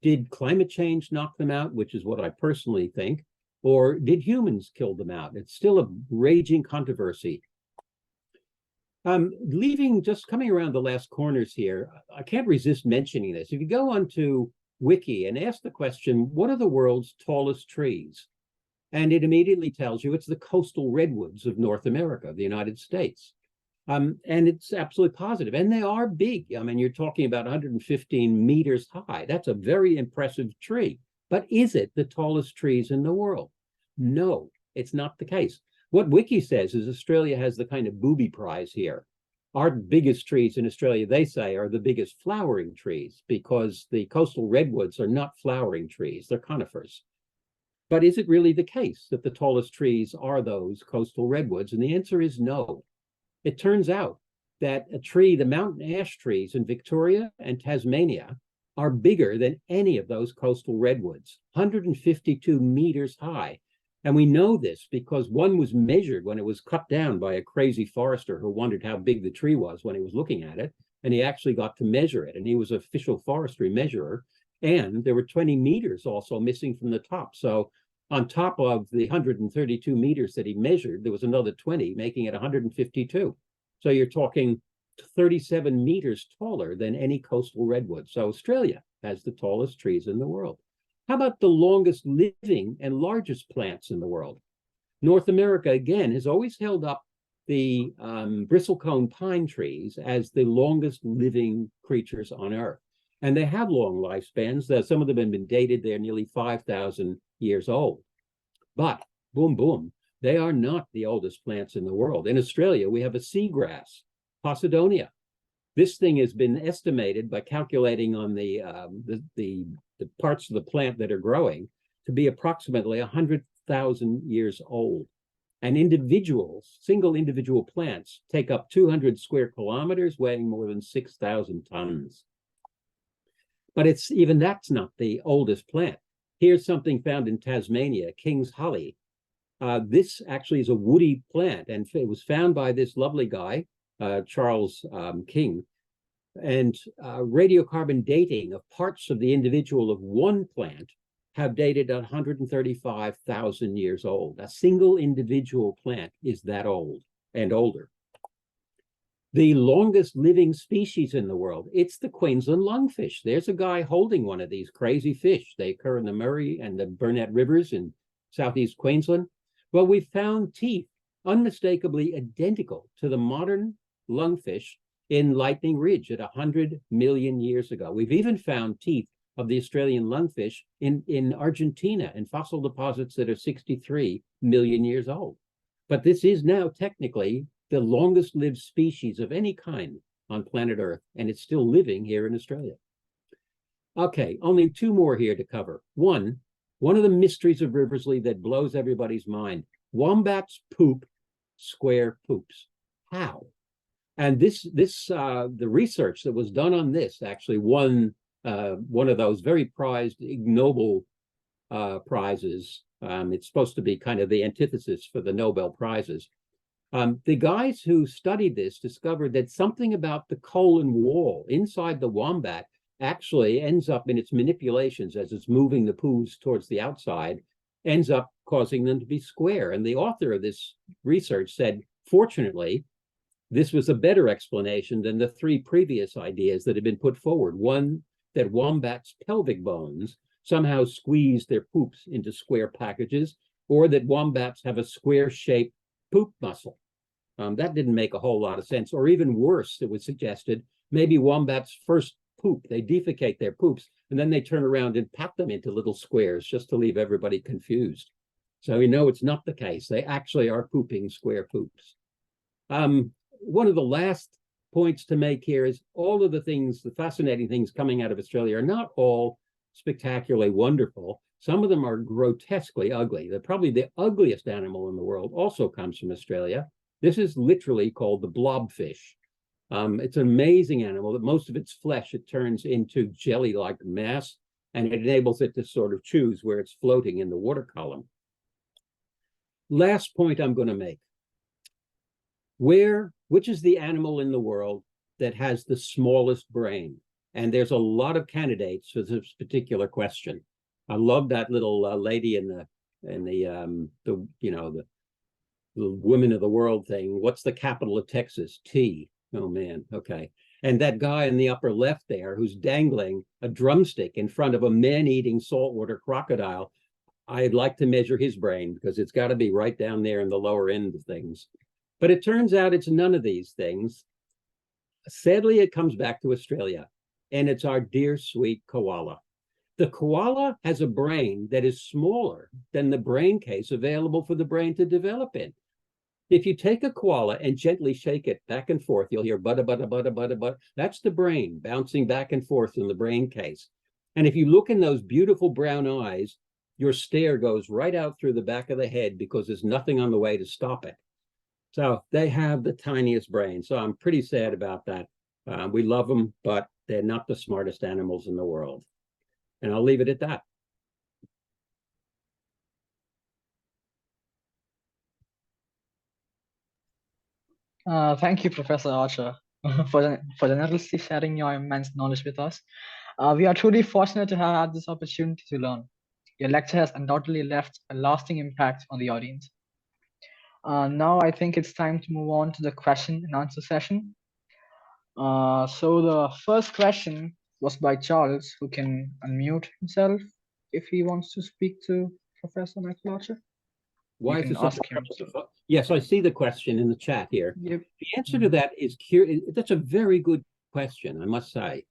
Did climate change knock them out, which is what I personally think, or did humans kill them out? It's still a raging controversy. Coming around the last corners here, I can't resist mentioning this. If you go onto Wiki and ask the question, what are the world's tallest trees? And it immediately tells you it's the coastal redwoods of North America, the United States. And it's absolutely positive. And they are big. I mean, you're talking about 115 meters high. That's a very impressive tree. But is it the tallest trees in the world? No, it's not the case. What Wiki says is Australia has the kind of booby prize here. Our biggest trees in Australia, they say, are the biggest flowering trees because the coastal redwoods are not flowering trees, they're conifers. But is it really the case that the tallest trees are those coastal redwoods? And the answer is no. It turns out that the mountain ash trees in Victoria and Tasmania are bigger than any of those coastal redwoods, 152 meters high. And we know this because one was measured when it was cut down by a crazy forester who wondered how big the tree was when he was looking at it. And he actually got to measure it. And he was an official forestry measurer. And there were 20 meters also missing from the top. So on top of the 132 meters that he measured, there was another 20, making it 152. So you're talking 37 meters taller than any coastal redwood. So Australia has the tallest trees in the world. How about the longest living and largest plants in the world? North America, again, has always held up the bristlecone pine trees as the longest living creatures on Earth. And they have long lifespans. Some of them have been dated. They're nearly 5,000 years old. But, boom, boom, they are not the oldest plants in the world. In Australia, we have a seagrass, Posidonia. This thing has been estimated by calculating on the parts of the plant that are growing to be approximately 100,000 years old. And single individual plants take up 200 square kilometers, weighing more than 6,000 tons. But that's not the oldest plant. Here's something found in Tasmania, King's Holly. This actually is a woody plant, and it was found by this lovely guy, Charles King. And radiocarbon dating of parts of the individual of one plant have dated at 135,000 years old. A single individual plant is that old and older. The longest living species in the world, it's the Queensland lungfish. There's a guy holding one of these crazy fish. They occur in the Murray and the Burnett rivers in southeast Queensland. Well, we found teeth unmistakably identical to the modern lungfish in Lightning Ridge at 100 million years ago. We've even found teeth of the Australian lungfish in Argentina in fossil deposits that are 63 million years old. But this is now technically the longest lived species of any kind on planet Earth, and it's still living here in Australia. Okay, only two more here to cover. One of the mysteries of Riversley that blows everybody's mind. Wombats poop square poops. How? And the research that was done on this actually won one of those very prized Ig Nobel prizes. It's supposed to be kind of the antithesis for the Nobel Prizes. The guys who studied this discovered that something about the colon wall inside the wombat actually ends up in its manipulations as it's moving the poos towards the outside, ends up causing them to be square. And the author of this research said, fortunately, this was a better explanation than the three previous ideas that had been put forward. One, that wombats' pelvic bones somehow squeeze their poops into square packages, or that wombats have a square-shaped poop muscle. That didn't make a whole lot of sense. Or even worse, it was suggested, maybe wombats first poop, they defecate their poops, and then they turn around and pack them into little squares just to leave everybody confused. So we know it's not the case. They actually are pooping square poops. One of the last points to make here is all of the things, the fascinating things coming out of Australia are not all spectacularly wonderful. Some of them are grotesquely ugly. Probably the ugliest animal in the world also comes from Australia. This is literally called the blobfish. It's an amazing animal that most of its flesh, it turns into jelly-like mass, and it enables it to sort of choose where it's floating in the water column. Last point I'm going to make. Which is the animal in the world that has the smallest brain? And there's a lot of candidates for this particular question. I love that little lady in the women of the world thing. What's the capital of Texas? T. Oh man, okay. And that guy in the upper left there who's dangling a drumstick in front of a man-eating saltwater crocodile. I'd like to measure his brain because it's got to be right down there in the lower end of things. But it turns out it's none of these things. Sadly, it comes back to Australia, and it's our dear sweet koala. The koala has a brain that is smaller than the brain case available for the brain to develop in. If you take a koala and gently shake it back and forth, you'll hear butta, butta, butta, butta, butta. That's the brain bouncing back and forth in the brain case. And if you look in those beautiful brown eyes, your stare goes right out through the back of the head because there's nothing on the way to stop it. So they have the tiniest brain. So I'm pretty sad about that. We love them, but they're not the smartest animals in the world. And I'll leave it at that. Thank you, Professor Archer, for generously sharing your immense knowledge with us. We are truly fortunate to have had this opportunity to learn. Your lecture has undoubtedly left a lasting impact on the audience. Now I think it's time to move on to the question and answer session. So the first question was by Charles, who can unmute himself if he wants to speak to Professor Michael Archer. Why is this ask him. Yes, I see the question in the chat here. Yep. The answer to that is that's a very good question, I must say.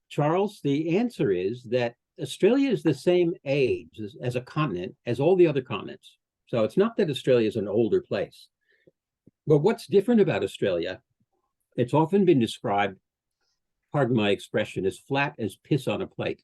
Charles, the answer is that Australia is the same age as a continent as all the other continents. So it's not that Australia is an older place. But what's different about Australia, it's often been described, pardon my expression, as flat as piss on a plate.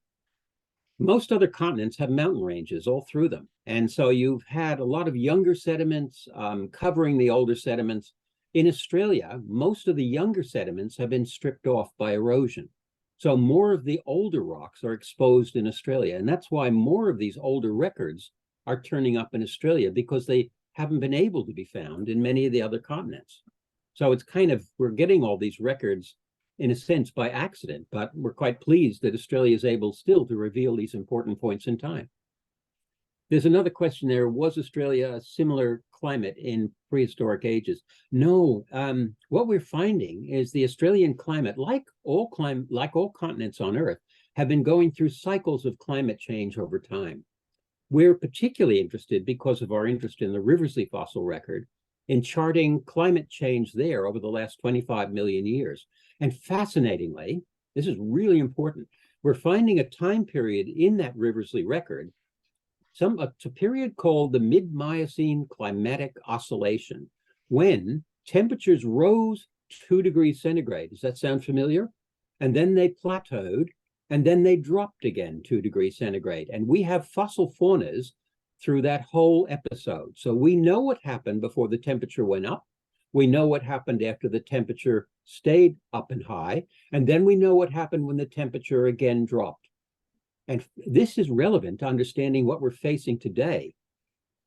Most other continents have mountain ranges all through them. And so you've had a lot of younger sediments covering the older sediments. In Australia, most of the younger sediments have been stripped off by erosion. So more of the older rocks are exposed in Australia. And that's why more of these older records are turning up in Australia, because they haven't been able to be found in many of the other continents. So it's kind of, we're getting all these records in a sense by accident, but we're quite pleased that Australia is able still to reveal these important points in time. There's another question there. Was Australia a similar climate in prehistoric ages? No. What we're finding is the Australian climate, like all continents on Earth, have been going through cycles of climate change over time. We're particularly interested, because of our interest in the Riversley fossil record, in charting climate change there over the last 25 million years. And fascinatingly, this is really important, we're finding a time period in that Riversley record, a period called the mid-Miocene climatic oscillation, when temperatures rose 2 degrees centigrade. Does that sound familiar? And then they plateaued, and then they dropped again 2 degrees centigrade. And we have fossil faunas through that whole episode. So we know what happened before the temperature went up. We know what happened after the temperature stayed up and high. And then we know what happened when the temperature again dropped. And this is relevant to understanding what we're facing today,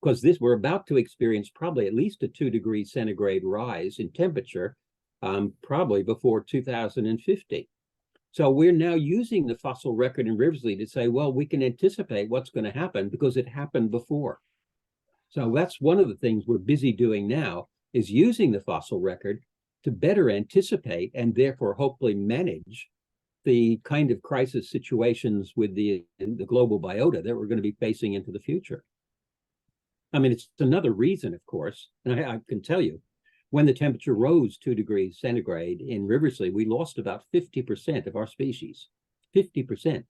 because we're about to experience probably at least a 2 degrees centigrade rise in temperature, probably before 2050. So we're now using the fossil record in Riversley to say, well, we can anticipate what's going to happen because it happened before. So that's one of the things we're busy doing now, is using the fossil record to better anticipate and therefore hopefully manage the kind of crisis situations with the global biota that we're going to be facing into the future. I mean, it's another reason, of course, and I can tell you, when the temperature rose 2 degrees centigrade in Riversley, we lost about 50% of our species, 50%.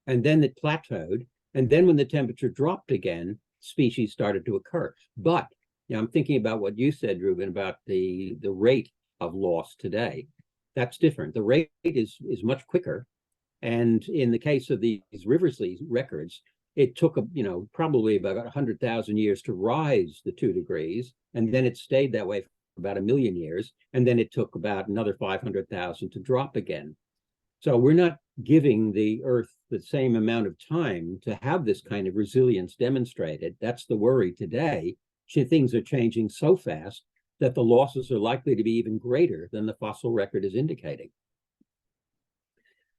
And then it plateaued. And then when the temperature dropped again, species started to occur. But you know, I'm thinking about what you said, Ruben, about the rate of loss today. That's different. The rate is much quicker. And in the case of these Riversley records, it took, probably about 100,000 years to rise the 2 degrees. And then it stayed that way for about 1 million years. And then it took about another 500,000 to drop again. So we're not giving the Earth the same amount of time to have this kind of resilience demonstrated. That's the worry today. Things are changing so fast that the losses are likely to be even greater than the fossil record is indicating.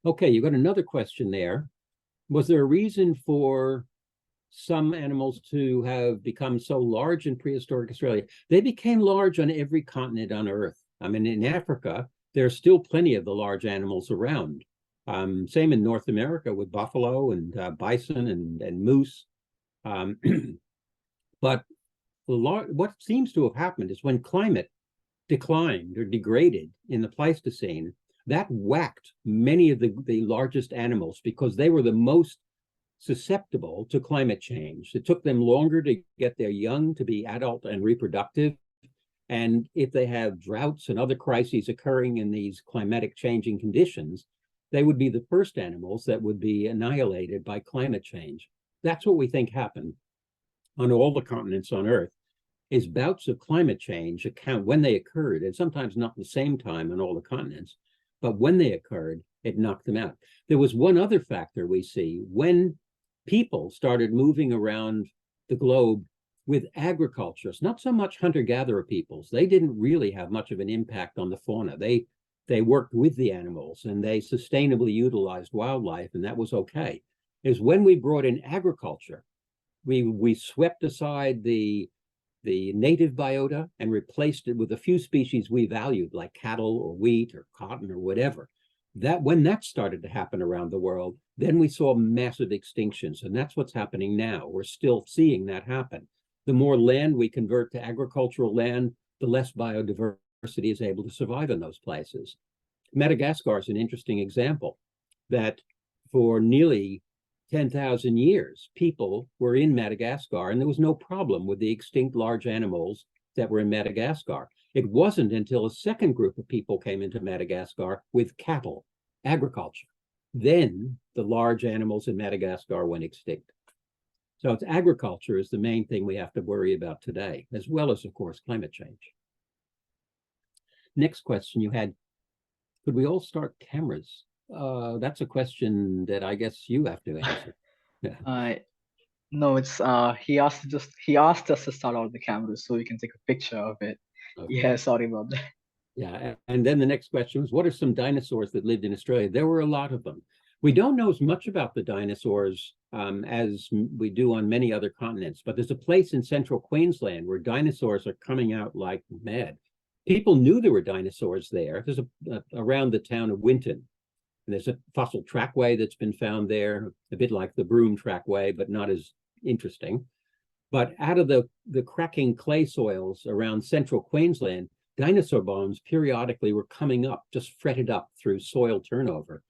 Okay, you've got another question there. Was there a reason for some animals to have become so large in prehistoric Australia? They became large on every continent on Earth. I mean, in Africa, there are still plenty of the large animals around. Same in North America with buffalo and bison and moose. But what seems to have happened is when climate declined or degraded in the Pleistocene, that whacked many of the largest animals because they were the most susceptible to climate change. It took them longer to get their young to be adult and reproductive. And if they have droughts and other crises occurring in these climatic changing conditions, they would be the first animals that would be annihilated by climate change. That's what we think happened on all the continents on Earth, is bouts of climate change account when they occurred, and sometimes not the same time on all the continents, but when they occurred, it knocked them out. There was one other factor we see. When people started moving around the globe with agriculturists, not so much hunter-gatherer peoples, they didn't really have much of an impact on the fauna. They worked with the animals and they sustainably utilized wildlife, and that was okay. Is when we brought in agriculture, we swept aside the native biota and replaced it with a few species we valued, like cattle or wheat or cotton or whatever. When that started to happen around the world, then we saw massive extinctions, and that's what's happening now. We're still seeing that happen. The more land we convert to agricultural land, the less biodiversity is able to survive in those places. Madagascar is an interesting example that for nearly 10,000 years, people were in Madagascar, and there was no problem with the extinct large animals that were in Madagascar. It wasn't until a second group of people came into Madagascar with cattle, agriculture. Then the large animals in Madagascar went extinct. So it's agriculture is the main thing we have to worry about today, as well as, of course, climate change. Next question you had, could we all start cameras? That's a question that I guess you have to answer. Yeah. No, it's he asked us to start out the cameras so we can take a picture of it. Okay. Yeah, sorry about that. Yeah, and then the next question was, what are some dinosaurs that lived in Australia? There were a lot of them. We don't know as much about the dinosaurs as we do on many other continents, but there's a place in central Queensland where dinosaurs are coming out like mad. People knew there were dinosaurs there. There's around the town of Winton. And there's a fossil trackway that's been found there, a bit like the Broome trackway, but not as interesting. But out of the cracking clay soils around central Queensland, dinosaur bones periodically were coming up, just fretted up through soil turnover.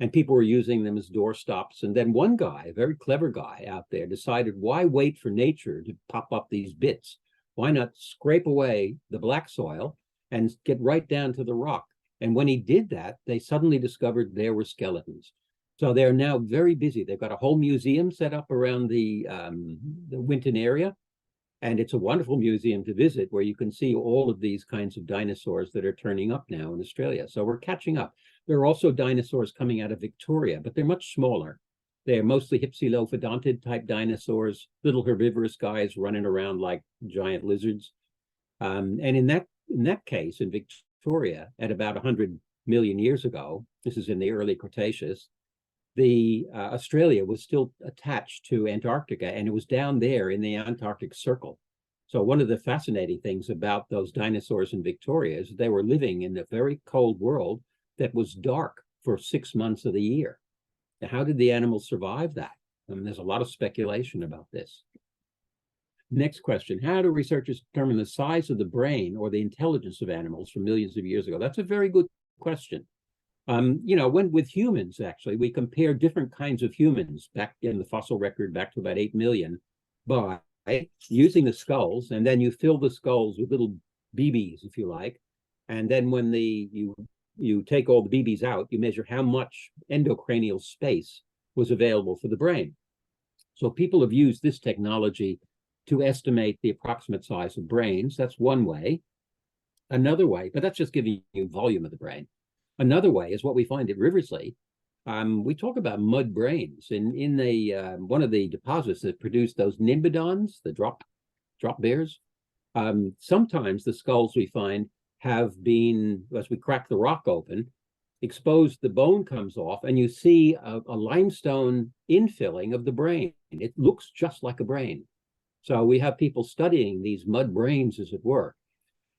And people were using them as doorstops. And then one guy, a very clever guy out there, decided, why wait for nature to pop up these bits? Why not scrape away the black soil and get right down to the rock? And when he did that, they suddenly discovered there were skeletons. So they're now very busy. They've got a whole museum set up around the Winton area. And it's a wonderful museum to visit where you can see all of these kinds of dinosaurs that are turning up now in Australia. So we're catching up. There are also dinosaurs coming out of Victoria, but they're much smaller. They're mostly hypsilophenodontid type dinosaurs, little herbivorous guys running around like giant lizards. And in that case, in Victoria, at about 100 million years ago, this is in the early Cretaceous, Australia was still attached to Antarctica, and it was down there in the Antarctic Circle. So one of the fascinating things about those dinosaurs in Victoria is they were living in a very cold world that was dark for 6 months of the year. Now, how did the animals survive that? I mean, there's a lot of speculation about this. Next question, how do researchers determine the size of the brain or the intelligence of animals from millions of years ago? That's a very good question. You know, with humans, actually, we compare different kinds of humans back in the fossil record back to about 8 million by using the skulls, and then you fill the skulls with little BBs, if you like. And then when you take all the BBs out, you measure how much endocranial space was available for the brain. So people have used this technology to estimate the approximate size of brains. That's one way. Another way, but that's just giving you volume of the brain. Another way is what we find at Riversley. We talk about mud brains in one of the deposits that produce those nimbidons, the drop bears. Sometimes the skulls we find have been, as we crack the rock open, exposed, the bone comes off, and you see a limestone infilling of the brain. It looks just like a brain. So we have people studying these mud brains, as it were.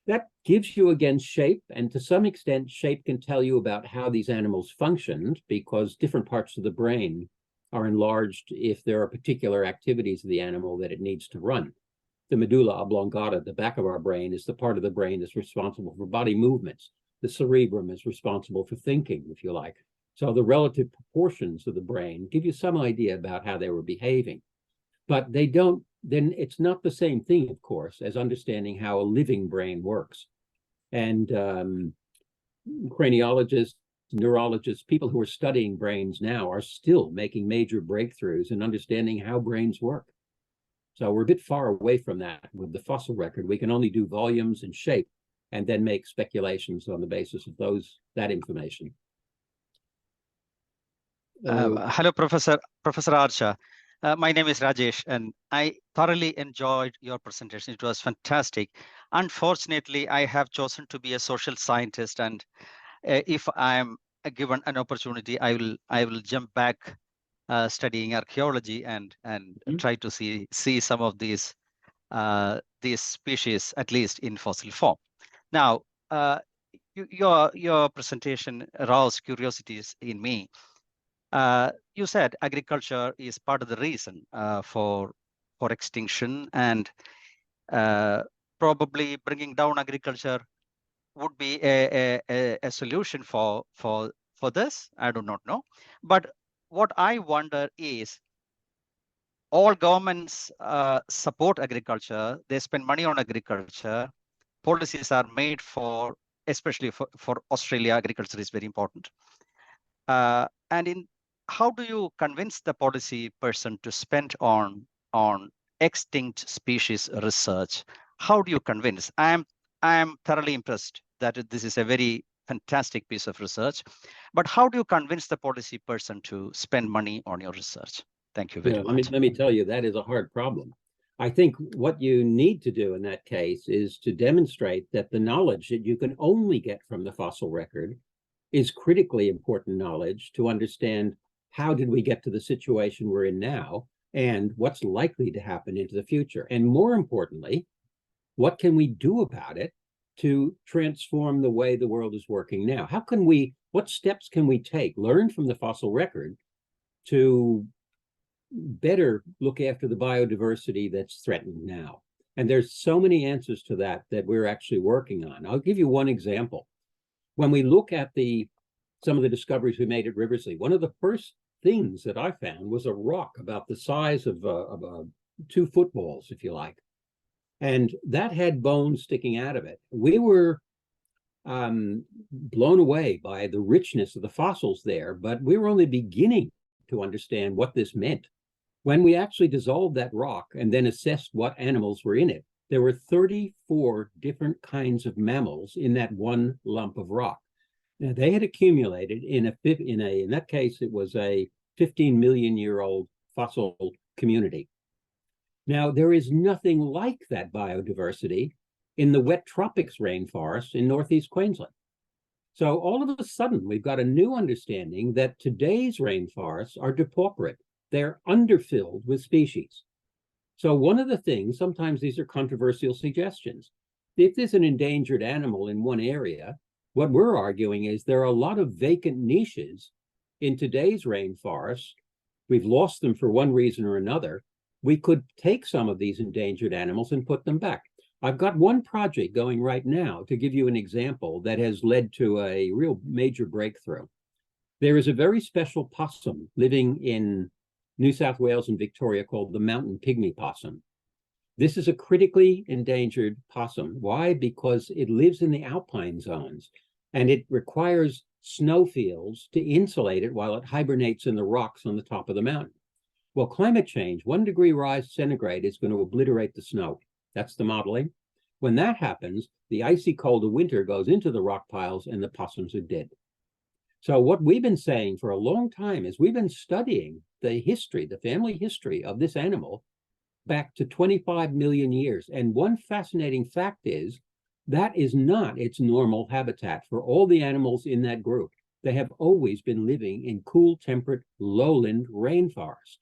That gives you, again, shape, and to some extent, shape can tell you about how these animals functioned, because different parts of the brain are enlarged if there are particular activities of the animal that it needs to run. The medulla oblongata, the back of our brain, is the part of the brain that's responsible for body movements. The cerebrum is responsible for thinking, if you like. So the relative proportions of the brain give you some idea about how they were behaving. But they don't, then it's not the same thing, of course, as understanding how a living brain works. And craniologists, neurologists, people who are studying brains now are still making major breakthroughs in understanding how brains work. So we're a bit far away from that with the fossil record. We can only do volumes and shape and then make speculations on the basis of that information. Hello, Professor Archa. My name is Rajesh, and I thoroughly enjoyed your presentation. It was fantastic. Unfortunately, I have chosen to be a social scientist, and if I'm given an opportunity, I will jump back studying archaeology and try to see some of these species, at least in fossil form. Now, your presentation aroused curiosities in me. You said agriculture is part of the reason for extinction, and probably bringing down agriculture would be a solution for this. I do not know. But what I wonder is, all governments support agriculture. They spend money on agriculture. Policies are made for, especially for Australia, agriculture is very important. And how do you convince the policy person to spend on extinct species research? How do you convince? I am thoroughly impressed that this is a very fantastic piece of research, but how do you convince the policy person to spend money on your research? Thank you very much. Let me tell you, that is a hard problem. I think what you need to do in that case is to demonstrate that the knowledge that you can only get from the fossil record is critically important knowledge to understand how did we get to the situation we're in now, and what's likely to happen into the future. And more importantly, what can we do about it to transform the way the world is working now? What steps can we take, learn from the fossil record to better look after the biodiversity that's threatened now? And there's so many answers to that we're actually working on. I'll give you one example. When we look at some of the discoveries we made at Riversley, one of the first things that I found was a rock about the size of 2 footballs, if you like. And that had bones sticking out of it. We were blown away by the richness of the fossils there, but we were only beginning to understand what this meant. When we actually dissolved that rock and then assessed what animals were in it, there were 34 different kinds of mammals in that one lump of rock. Now, they had accumulated in that case, it was a 15 million year old fossil community. Now, there is nothing like that biodiversity in the wet tropics rainforest in Northeast Queensland. So all of a sudden, we've got a new understanding that today's rainforests are depauperate. They're underfilled with species. So one of the things, sometimes these are controversial suggestions. If there's an endangered animal in one area, what we're arguing is there are a lot of vacant niches in today's rainforests. We've lost them for one reason or another. We could take some of these endangered animals and put them back. I've got one project going right now to give you an example that has led to a real major breakthrough. There is a very special possum living in New South Wales and Victoria called the mountain pygmy possum. This is a critically endangered possum. Why? Because it lives in the alpine zones and it requires snowfields to insulate it while it hibernates in the rocks on the top of the mountain. Well, climate change, 1 degree rise centigrade is going to obliterate the snow. That's the modeling. When that happens, the icy cold of winter goes into the rock piles and the possums are dead. So what we've been saying for a long time is we've been studying the history, the family history of this animal back to 25 million years. And one fascinating fact is that is not its normal habitat for all the animals in that group. They have always been living in cool, temperate, lowland rainforest.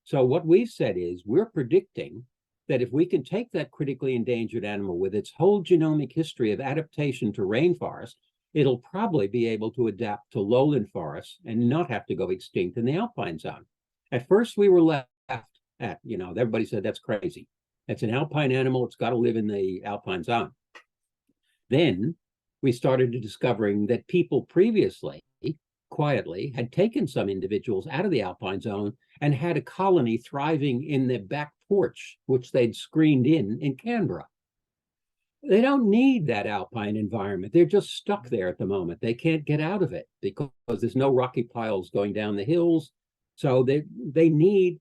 So what we've said is we're predicting that if we can take that critically endangered animal with its whole genomic history of adaptation to rainforest, it'll probably be able to adapt to lowland forests and not have to go extinct in the alpine zone. At first, we were laughed at, everybody said that's crazy. It's an alpine animal, it's got to live in the alpine zone. Then we started discovering that people previously, quietly, had taken some individuals out of the alpine zone and had a colony thriving in their back porch, which they'd screened in Canberra. They don't need that alpine environment. They're just stuck there at the moment. They can't get out of it because there's no rocky piles going down the hills. So they need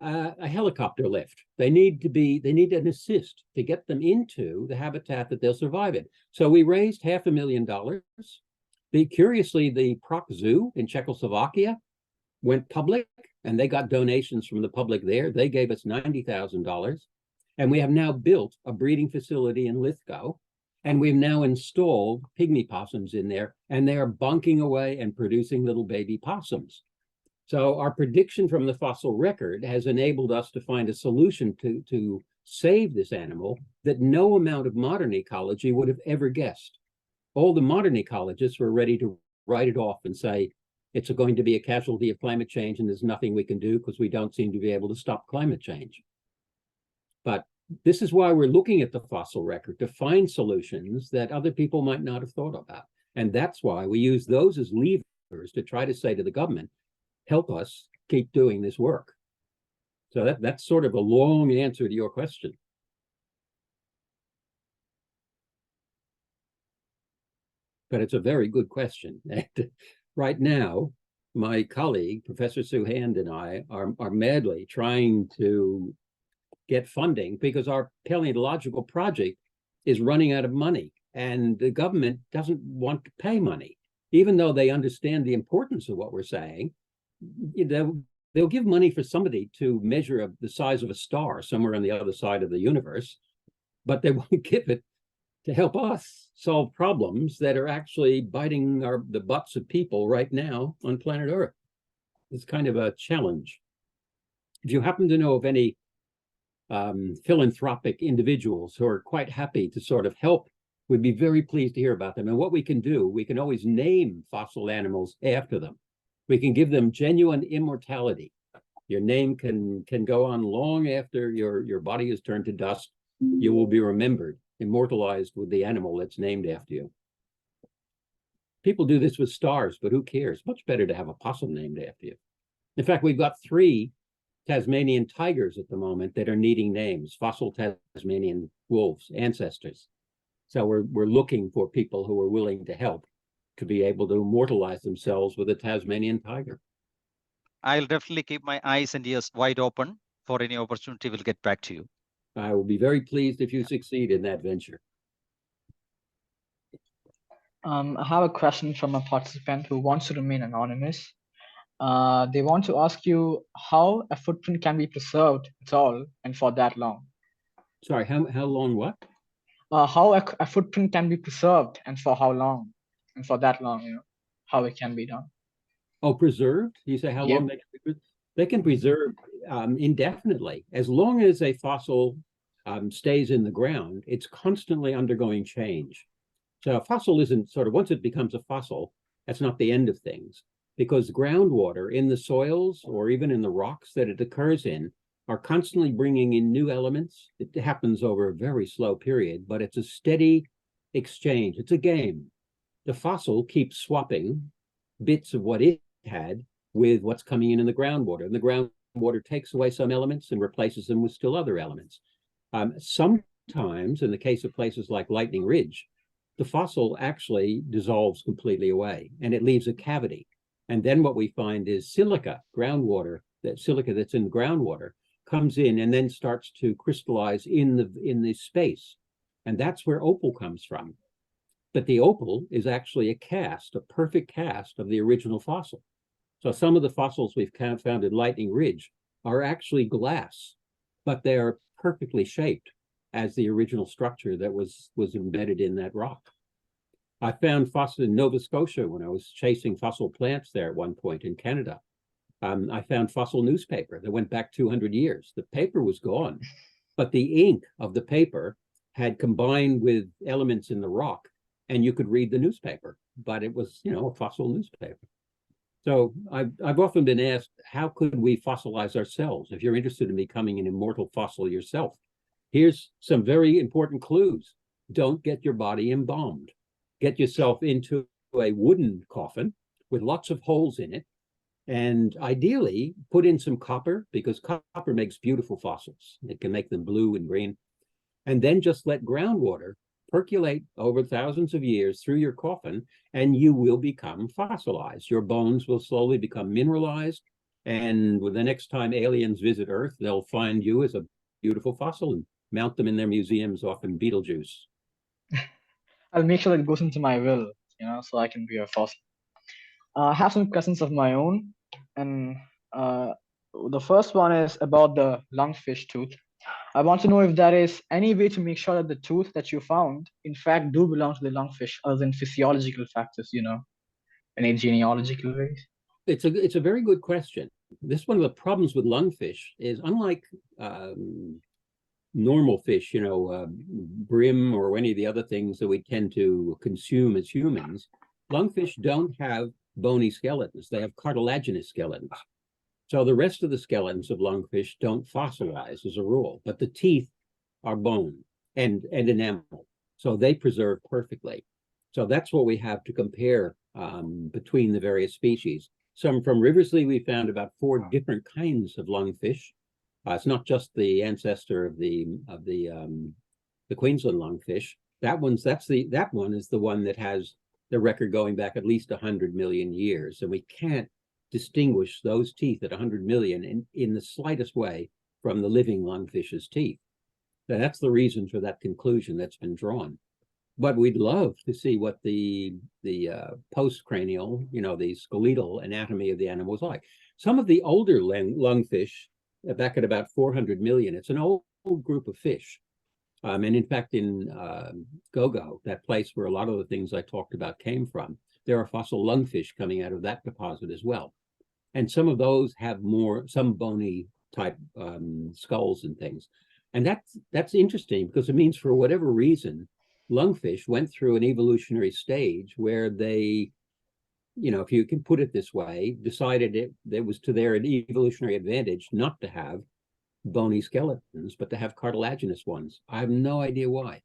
a helicopter lift. They need an assist to get them into the habitat that they'll survive in. So we raised $500,000. Curiously, the Prague Zoo in Czechoslovakia went public, and they got donations from the public there. They gave us $90,000. And we have now built a breeding facility in Lithgow, and we've now installed pygmy possums in there, and they are bunking away and producing little baby possums. So our prediction from the fossil record has enabled us to find a solution to save this animal that no amount of modern ecology would have ever guessed. All the modern ecologists were ready to write it off and say, it's going to be a casualty of climate change and there's nothing we can do because we don't seem to be able to stop climate change. But this is why we're looking at the fossil record to find solutions that other people might not have thought about. And that's why we use those as levers to try to say to the government, help us keep doing this work. So that's sort of a long answer to your question. But it's a very good question. Right now, my colleague, Professor Sue Hand, and I are madly trying to get funding because our paleontological project is running out of money and the government doesn't want to pay money. Even though they understand the importance of what we're saying, they'll give money for somebody to measure the size of a star somewhere on the other side of the universe, but they won't give it to help us solve problems that are actually biting the butts of people right now on planet Earth. It's kind of a challenge. If you happen to know of any philanthropic individuals who are quite happy to sort of help, we'd be very pleased to hear about them. And what we can do, we can always name fossil animals after them. We can give them genuine immortality. Your name can go on long after your body is turned to dust. You will be remembered, immortalized with the animal that's named after you. People do this with stars, but who cares? Much better to have a possum named after you. In fact, we've got 3 Tasmanian tigers at the moment that are needing names, fossil Tasmanian wolves, ancestors. So we're looking for people who are willing to help to be able to immortalize themselves with a Tasmanian tiger. I'll definitely keep my eyes and ears wide open for any opportunity. We'll get back to you. I will be very pleased if you succeed in that venture. I have a question from a participant who wants to remain anonymous. They want to ask you how a footprint can be preserved at all and for that long. Sorry, how long what? How a footprint can be preserved and for how long? and for that long, how it can be done. Oh, preserved? You say how long they can preserve indefinitely. As long as a fossil stays in the ground, it's constantly undergoing change. So a fossil isn't sort of, once it becomes a fossil, that's not the end of things, because groundwater in the soils or even in the rocks that it occurs in are constantly bringing in new elements. It happens over a very slow period, but it's a steady exchange. It's a game. The fossil keeps swapping bits of what it had with what's coming in the groundwater. And the groundwater takes away some elements and replaces them with still other elements. Sometimes, in the case of places like Lightning Ridge, the fossil actually dissolves completely away and it leaves a cavity. And then what we find is silica, groundwater, that silica that's in the groundwater comes in and then starts to crystallize in the space. And that's where opal comes from. But the opal is actually a cast, a perfect cast of the original fossil. So some of the fossils we've found at Lightning Ridge are actually glass, but they are perfectly shaped as the original structure that was embedded in that rock. I found fossils in Nova Scotia when I was chasing fossil plants there at one point in Canada. I found fossil newspaper that went back 200 years. The paper was gone, but the ink of the paper had combined with elements in the rock, and you could read the newspaper, but it was, a fossil newspaper. So I've often been asked, how could we fossilize ourselves? If you're interested in becoming an immortal fossil yourself, here's some very important clues. Don't get your body embalmed. Get yourself into a wooden coffin with lots of holes in it, and ideally put in some copper, because copper makes beautiful fossils. It can make them blue and green. And then just let groundwater percolate over thousands of years through your coffin, and you will become fossilized. Your bones will slowly become mineralized, and the next time aliens visit Earth, they'll find you as a beautiful fossil and mount them in their museums, often Beetlejuice. I'll make sure that it goes into my will, so I can be a fossil. I have some questions of my own, and the first one is about the lungfish tooth. I want to know if there is any way to make sure that the tooth that you found, in fact, do belong to the lungfish, other than physiological factors, in a genealogical way. It's a very good question. This one of the problems with lungfish is, unlike normal fish, brim or any of the other things that we tend to consume as humans, lungfish don't have bony skeletons. They have cartilaginous skeletons. So the rest of the skeletons of lungfish don't fossilize as a rule, but the teeth are bone and enamel. So they preserve perfectly. So that's what we have to compare between the various species. Some from Riversley, we found about 4 different kinds of lungfish. It's not just the ancestor of the Queensland lungfish. That one is the one that has the record going back at least 100 million years, and we can't distinguish those teeth at 100 million in the slightest way from the living lungfish's teeth. Now, that's the reason for that conclusion that's been drawn. But we'd love to see what the postcranial, the skeletal anatomy of the animal was like. Some of the older lungfish, back at about 400 million, it's an old group of fish. And in fact, in Gogo, that place where a lot of the things I talked about came from, there are fossil lungfish coming out of that deposit as well. And some of those have some bony type skulls and things. And that's interesting, because it means, for whatever reason, lungfish went through an evolutionary stage where they, if you can put it this way, decided it was to their evolutionary advantage not to have bony skeletons, but to have cartilaginous ones. I have no idea why.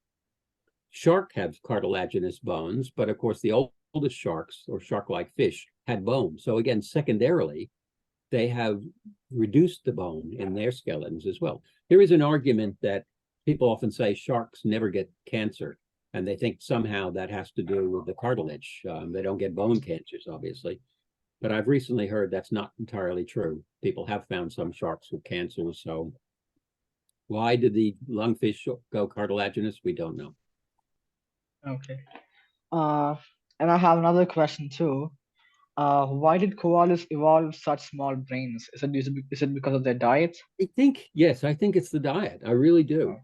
Shark have cartilaginous bones, but of course the oldest sharks, or shark-like fish, had bone. So again, secondarily, they have reduced the bone in their skeletons as well. There is an argument that people often say sharks never get cancer, and they think somehow that has to do with the cartilage. They don't get bone cancers, obviously. But I've recently heard that's not entirely true. People have found some sharks with cancer. So why did the lungfish go cartilaginous? We don't know. Okay. And I have another question too. Why did koalas evolve such small brains? Is it because of their diet? I think it's the diet. I really do.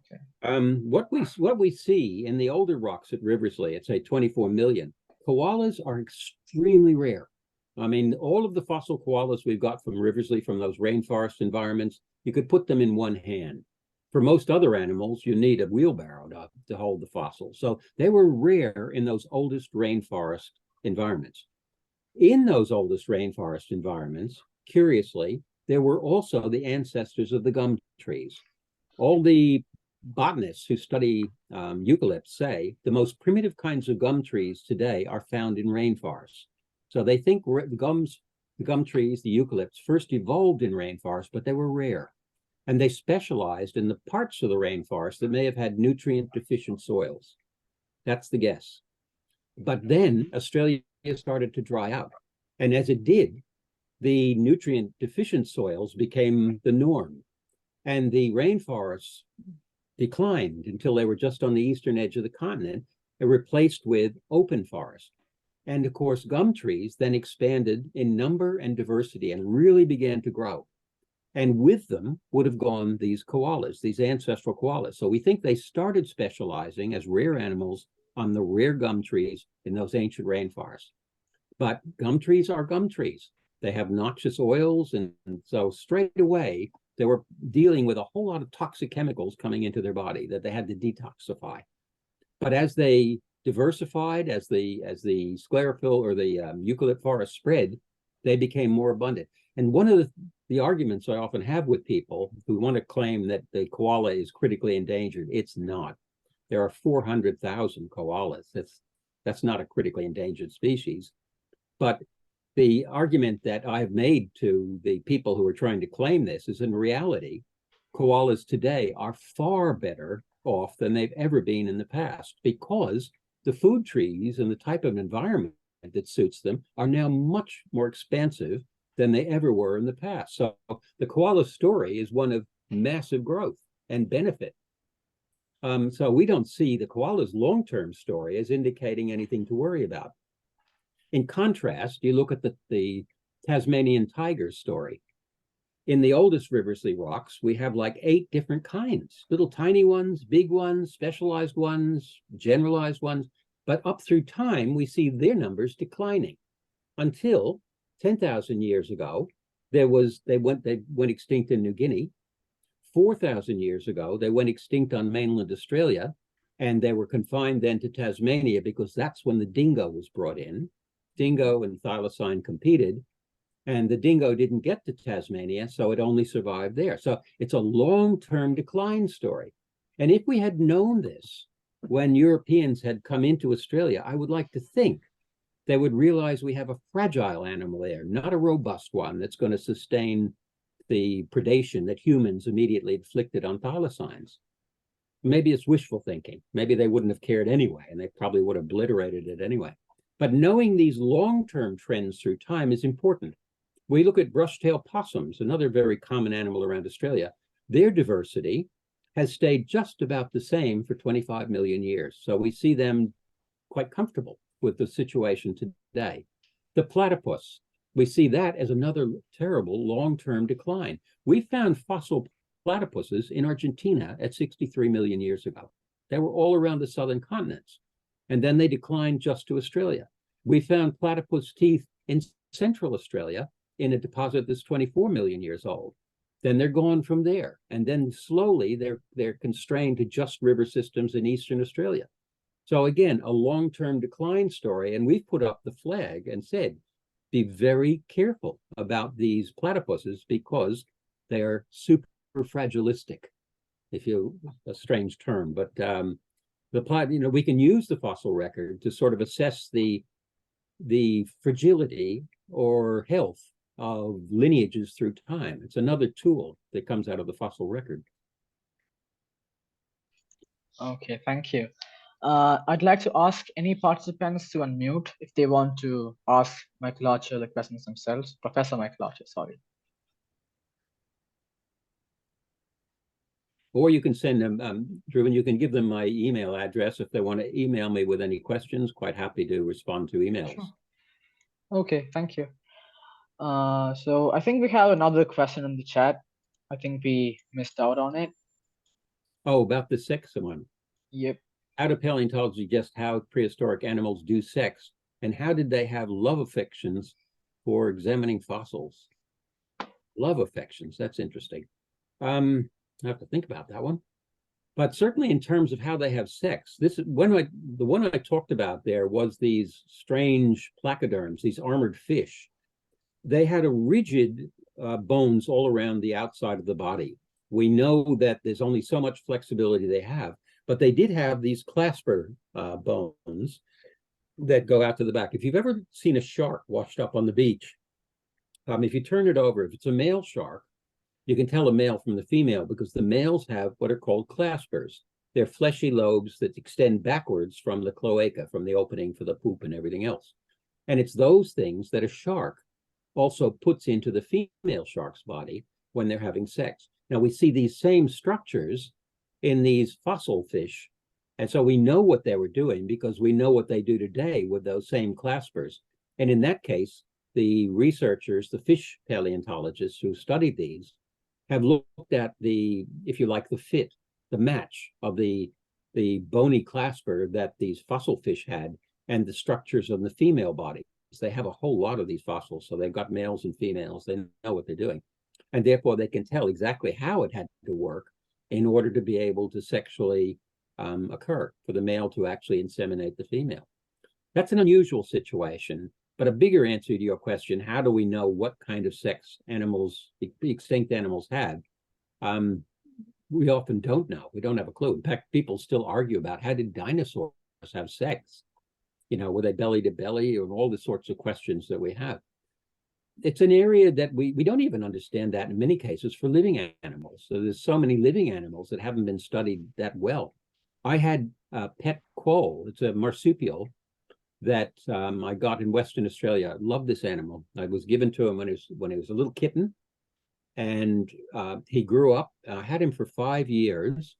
Okay. What we see in the older rocks at Riversley, at say 24 million, koalas are extremely rare. I mean, all of the fossil koalas we've got from Riversley, from those rainforest environments, you could put them in one hand. For most other animals, you need a wheelbarrow to hold the fossils. So they were rare in those oldest rainforest environments. In those oldest rainforest environments, curiously, there were also the ancestors of the gum trees. All the botanists who study eucalypts say the most primitive kinds of gum trees today are found in rainforests. So they think the gum trees, the eucalypts, first evolved in rainforests, but they were rare. And they specialized in the parts of the rainforest that may have had nutrient-deficient soils. That's the guess. But then Australia started to dry out. And as it did, the nutrient-deficient soils became the norm. And the rainforests declined until they were just on the eastern edge of the continent and replaced with open forest. And of course, gum trees then expanded in number and diversity and really began to grow. And with them would have gone these koalas, these ancestral koalas. So we think they started specializing as rare animals on the rare gum trees in those ancient rainforests. But gum trees are gum trees. They have noxious oils, and so straight away, they were dealing with a whole lot of toxic chemicals coming into their body that they had to detoxify. But as they diversified, as the sclerophyll or the eucalypt forest spread, they became more abundant. And one of the arguments I often have with people who want to claim that the koala is critically endangered, it's not. There are 400,000 koalas. That's not a critically endangered species. But the argument that I've made to the people who are trying to claim this is, in reality, koalas today are far better off than they've ever been in the past, because the food trees and the type of environment that suits them are now much more expansive than they ever were in the past. So the koala story is one of massive growth and benefit. So we don't see the koala's long-term story as indicating anything to worry about. In contrast, you look at the Tasmanian tiger story. In the oldest Riversley rocks, we have like 8 different kinds, little tiny ones, big ones, specialized ones, generalized ones. But up through time, we see their numbers declining until 10,000 years ago, they went extinct in New Guinea. 4,000 years ago, they went extinct on mainland Australia, and they were confined then to Tasmania because that's when the dingo was brought in. Dingo and thylacine competed, and the dingo didn't get to Tasmania, so it only survived there. So it's a long-term decline story. And if we had known this when Europeans had come into Australia, I would like to think they would realize we have a fragile animal there, not a robust one that's going to sustain the predation that humans immediately inflicted on thylacines. Maybe it's wishful thinking. Maybe they wouldn't have cared anyway, and they probably would have obliterated it anyway. But knowing these long-term trends through time is important. We look at brush-tailed possums, another very common animal around Australia. Their diversity has stayed just about the same for 25 million years. So we see them quite comfortable with the situation today. The platypus, we see that as another terrible long-term decline. We found fossil platypuses in Argentina at 63 million years ago. They were all around the southern continents, and then they declined just to Australia. We found platypus teeth in Central Australia in a deposit that's 24 million years old. Then they're gone from there, and then slowly they're constrained to just river systems in Eastern Australia. So again, a long-term decline story, and we've put up the flag and said, be very careful about these platypuses because they are super fragilistic, a strange term, but we can use the fossil record to sort of assess the fragility or health of lineages through time. It's another tool that comes out of the fossil record. Okay, thank you. I'd like to ask any participants to unmute if they want to ask Michael Archer the questions themselves. Professor Michael Archer, sorry. Or you can send them, Dhruvan, you can give them my email address if they want to email me with any questions. Quite happy to respond to emails. Sure. Okay, thank you. So I think we have another question in the chat. I think we missed out on it. Oh, about the sex one. Yep. How do paleontology just how prehistoric animals do sex? And how did they have love affections for examining fossils? Love affections, that's interesting. I have to think about that one. But certainly in terms of how they have sex, this is the one I talked about there was these strange placoderms, these armored fish. They had a rigid bones all around the outside of the body. We know that there's only so much flexibility they have, but they did have these clasper bones that go out to the back. If you've ever seen a shark washed up on the beach, if you turn it over, if it's a male shark, you can tell a male from the female because the males have what are called claspers. They're fleshy lobes that extend backwards from the cloaca, from the opening for the poop and everything else. And it's those things that a shark also puts into the female shark's body when they're having sex. Now, we see these same structures in these fossil fish. And so we know what they were doing because we know what they do today with those same claspers. And in that case, the researchers, the fish paleontologists who studied these, have looked at the, if you like, the fit, the match of the bony clasper that these fossil fish had and the structures of the female body. They have a whole lot of these fossils, so they've got males and females. They know what they're doing. And therefore, they can tell exactly how it had to work in order to be able to sexually occur, for the male to actually inseminate the female. That's an unusual situation. But a bigger answer to your question, how do we know what kind of sex animals, extinct animals had? We often don't know. We don't have a clue. In fact, people still argue about how did dinosaurs have sex? You know, were they belly to belly, or all the sorts of questions that we have. It's an area that we don't even understand that in many cases for living animals. So there's so many living animals that haven't been studied that well. I had a pet quoll. It's a marsupial that I got in Western Australia. I love this animal. I was given to him when he was a little kitten, and he grew up. I had him for 5 years.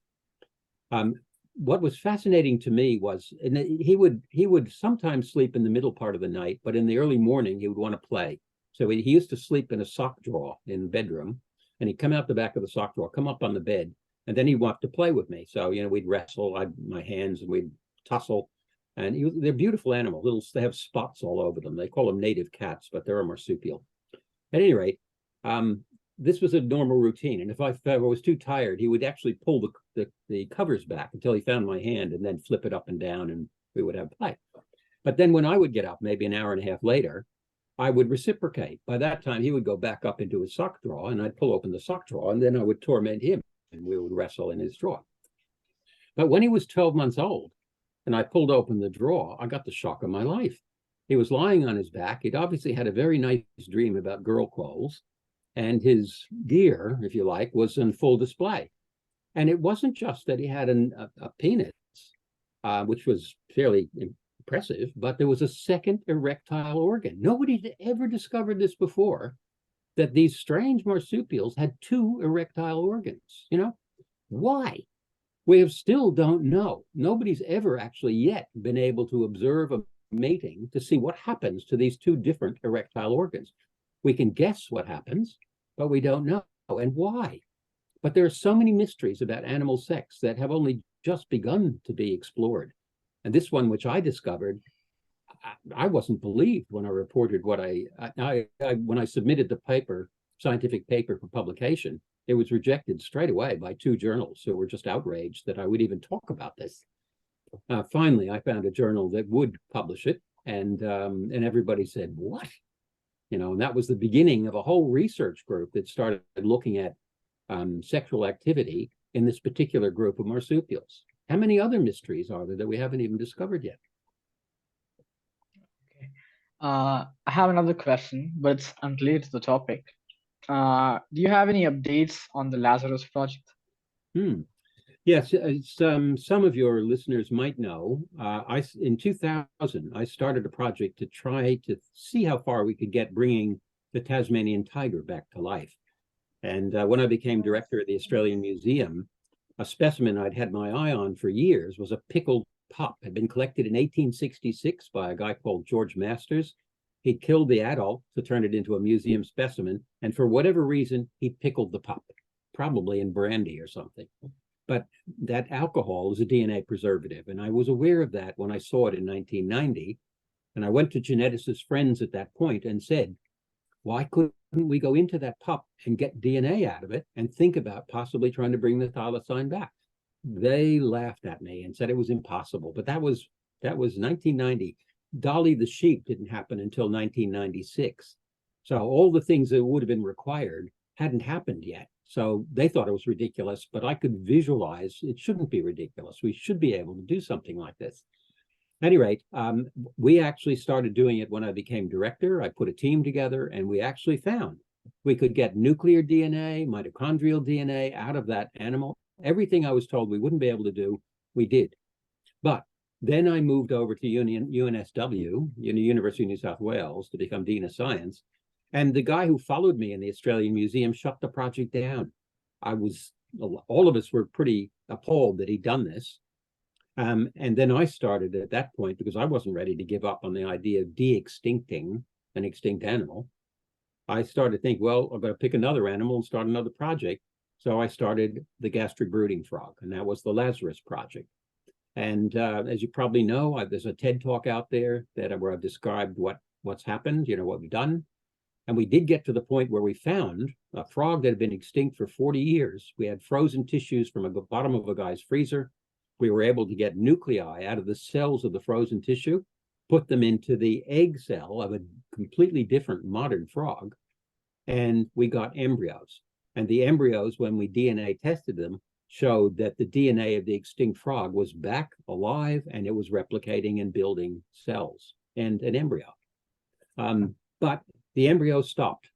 What was fascinating to me was, and he would sometimes sleep in the middle part of the night, but in the early morning he would want to play. So he used to sleep in a sock drawer in the bedroom, and he'd come out the back of the sock drawer, come up on the bed, and then he'd want to play with me. So we'd wrestle, my hands, and we'd tussle. And they're beautiful animals. They have spots all over them. They call them native cats, but they're a marsupial. At any rate, this was a normal routine. And if I was too tired, he would actually pull the covers back until he found my hand and then flip it up and down, and we would have play. But then when I would get up, maybe an hour and a half later, I would reciprocate. By that time, he would go back up into his sock drawer, and I'd pull open the sock drawer, and then I would torment him, and we would wrestle in his drawer. But when he was 12 months old, and I pulled open the drawer, I got the shock of my life. He was lying on his back. He'd obviously had a very nice dream about girl quolls, and his gear, if you like, was in full display. And it wasn't just that he had a penis, which was fairly impressive, but there was a second erectile organ. Nobody had ever discovered this before, that these strange marsupials had 2 erectile organs. Why? We still don't know. Nobody's ever actually yet been able to observe a mating to see what happens to these 2 different erectile organs. We can guess what happens, but we don't know, and why. But there are so many mysteries about animal sex that have only just begun to be explored. And this one, which I discovered, I wasn't believed when I reported what when I submitted the scientific paper for publication. It was rejected straight away by 2 journals who were just outraged that I would even talk about this. Finally, I found a journal that would publish it, and everybody said, "What?" And that was the beginning of a whole research group that started looking at sexual activity in this particular group of marsupials. How many other mysteries are there that we haven't even discovered yet? Okay. I have another question, but it's unrelated to the topic. Do you have any updates on the Lazarus project? Yes, as some of your listeners might know, in 2000, I started a project to try to see how far we could get bringing the Tasmanian tiger back to life. And when I became director of the Australian Museum, a specimen I'd had my eye on for years was a pickled pup. It had been collected in 1866 by a guy called George Masters. He killed the adult to turn it into a museum specimen, and for whatever reason, he pickled the pup, probably in brandy or something. But that alcohol is a DNA preservative, and I was aware of that when I saw it in 1990. And I went to geneticist friends at that point and said, why couldn't we go into that pup and get DNA out of it and think about possibly trying to bring the thylacine back? They laughed at me and said it was impossible. But that was 1990. Dolly the sheep didn't happen until 1996. So all the things that would have been required hadn't happened yet. So they thought it was ridiculous, but I could visualize it shouldn't be ridiculous. We should be able to do something like this. At any rate, we actually started doing it when I became director. I put a team together and we actually found we could get nuclear DNA, mitochondrial DNA out of that animal. Everything I was told we wouldn't be able to do, we did. But then I moved over to UNSW, University of New South Wales, to become Dean of Science. And the guy who followed me in the Australian Museum shut the project down. All of us were pretty appalled that he'd done this. And then I started at that point, because I wasn't ready to give up on the idea of de-extincting an extinct animal. I started to think, well, I'm going to pick another animal and start another project. So I started the gastric brooding frog, and that was the Lazarus Project. And as you probably know, there's a TED talk out there where I've described what's happened, what we've done. And we did get to the point where we found a frog that had been extinct for 40 years. We had frozen tissues from the bottom of a guy's freezer. We were able to get nuclei out of the cells of the frozen tissue, put them into the egg cell of a completely different modern frog, and we got embryos. And the embryos, when we DNA tested them, showed that the DNA of the extinct frog was back alive and it was replicating and building cells and an embryo. But the embryo stopped.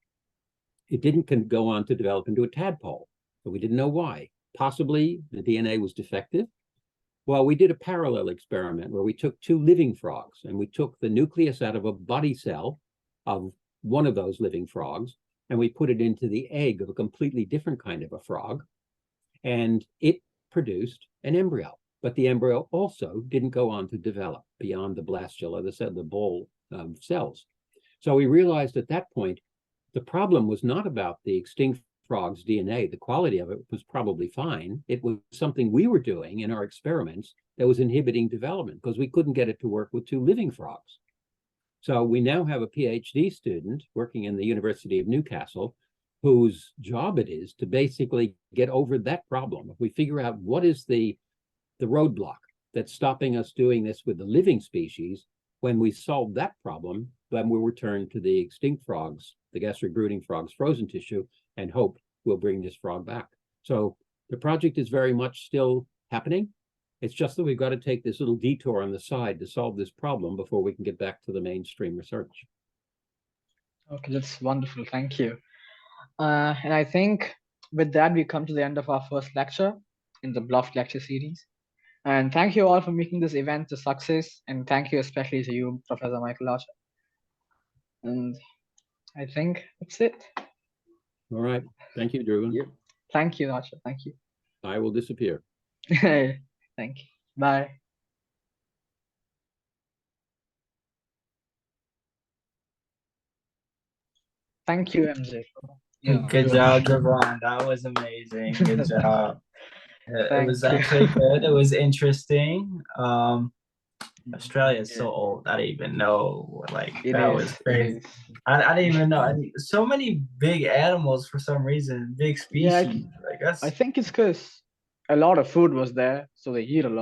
It didn't go on to develop into a tadpole, but we didn't know why. Possibly the DNA was defective. Well, we did a parallel experiment where we took 2 living frogs and we took the nucleus out of a body cell of one of those living frogs and we put it into the egg of a completely different kind of a frog, and it produced an embryo. But the embryo also didn't go on to develop beyond the blastula, the ball cells. So we realized at that point, the problem was not about the extinct frog's DNA. The quality of it was probably fine. It was something we were doing in our experiments that was inhibiting development because we couldn't get it to work with 2 living frogs. So we now have a PhD student working in the University of Newcastle whose job it is to basically get over that problem. If we figure out what is the roadblock that's stopping us doing this with the living species, when we solve that problem, then we'll return to the extinct frogs, the gastric brooding frogs, frozen tissue, and hope we'll bring this frog back. So the project is very much still happening. It's just that we've got to take this little detour on the side to solve this problem before we can get back to the mainstream research. Okay, that's wonderful. Thank you. And I think with that, we come to the end of our first lecture in the BLUFF lecture series. And thank you all for making this event a success. And thank you especially to you, Professor Michael Archer. And I think that's it. All right. Thank you, Drew. Yep. Thank you, Archer. Thank you. I will disappear. Thank you. Bye. Thank you, MJ. Good job, Javon. That was amazing. Good job. It was actually good. It was interesting. Australia is so old. I didn't even know. Was crazy. I didn't even know. So many big animals for some reason. Big species. Yeah, I think it's because a lot of food was there, so they eat a lot.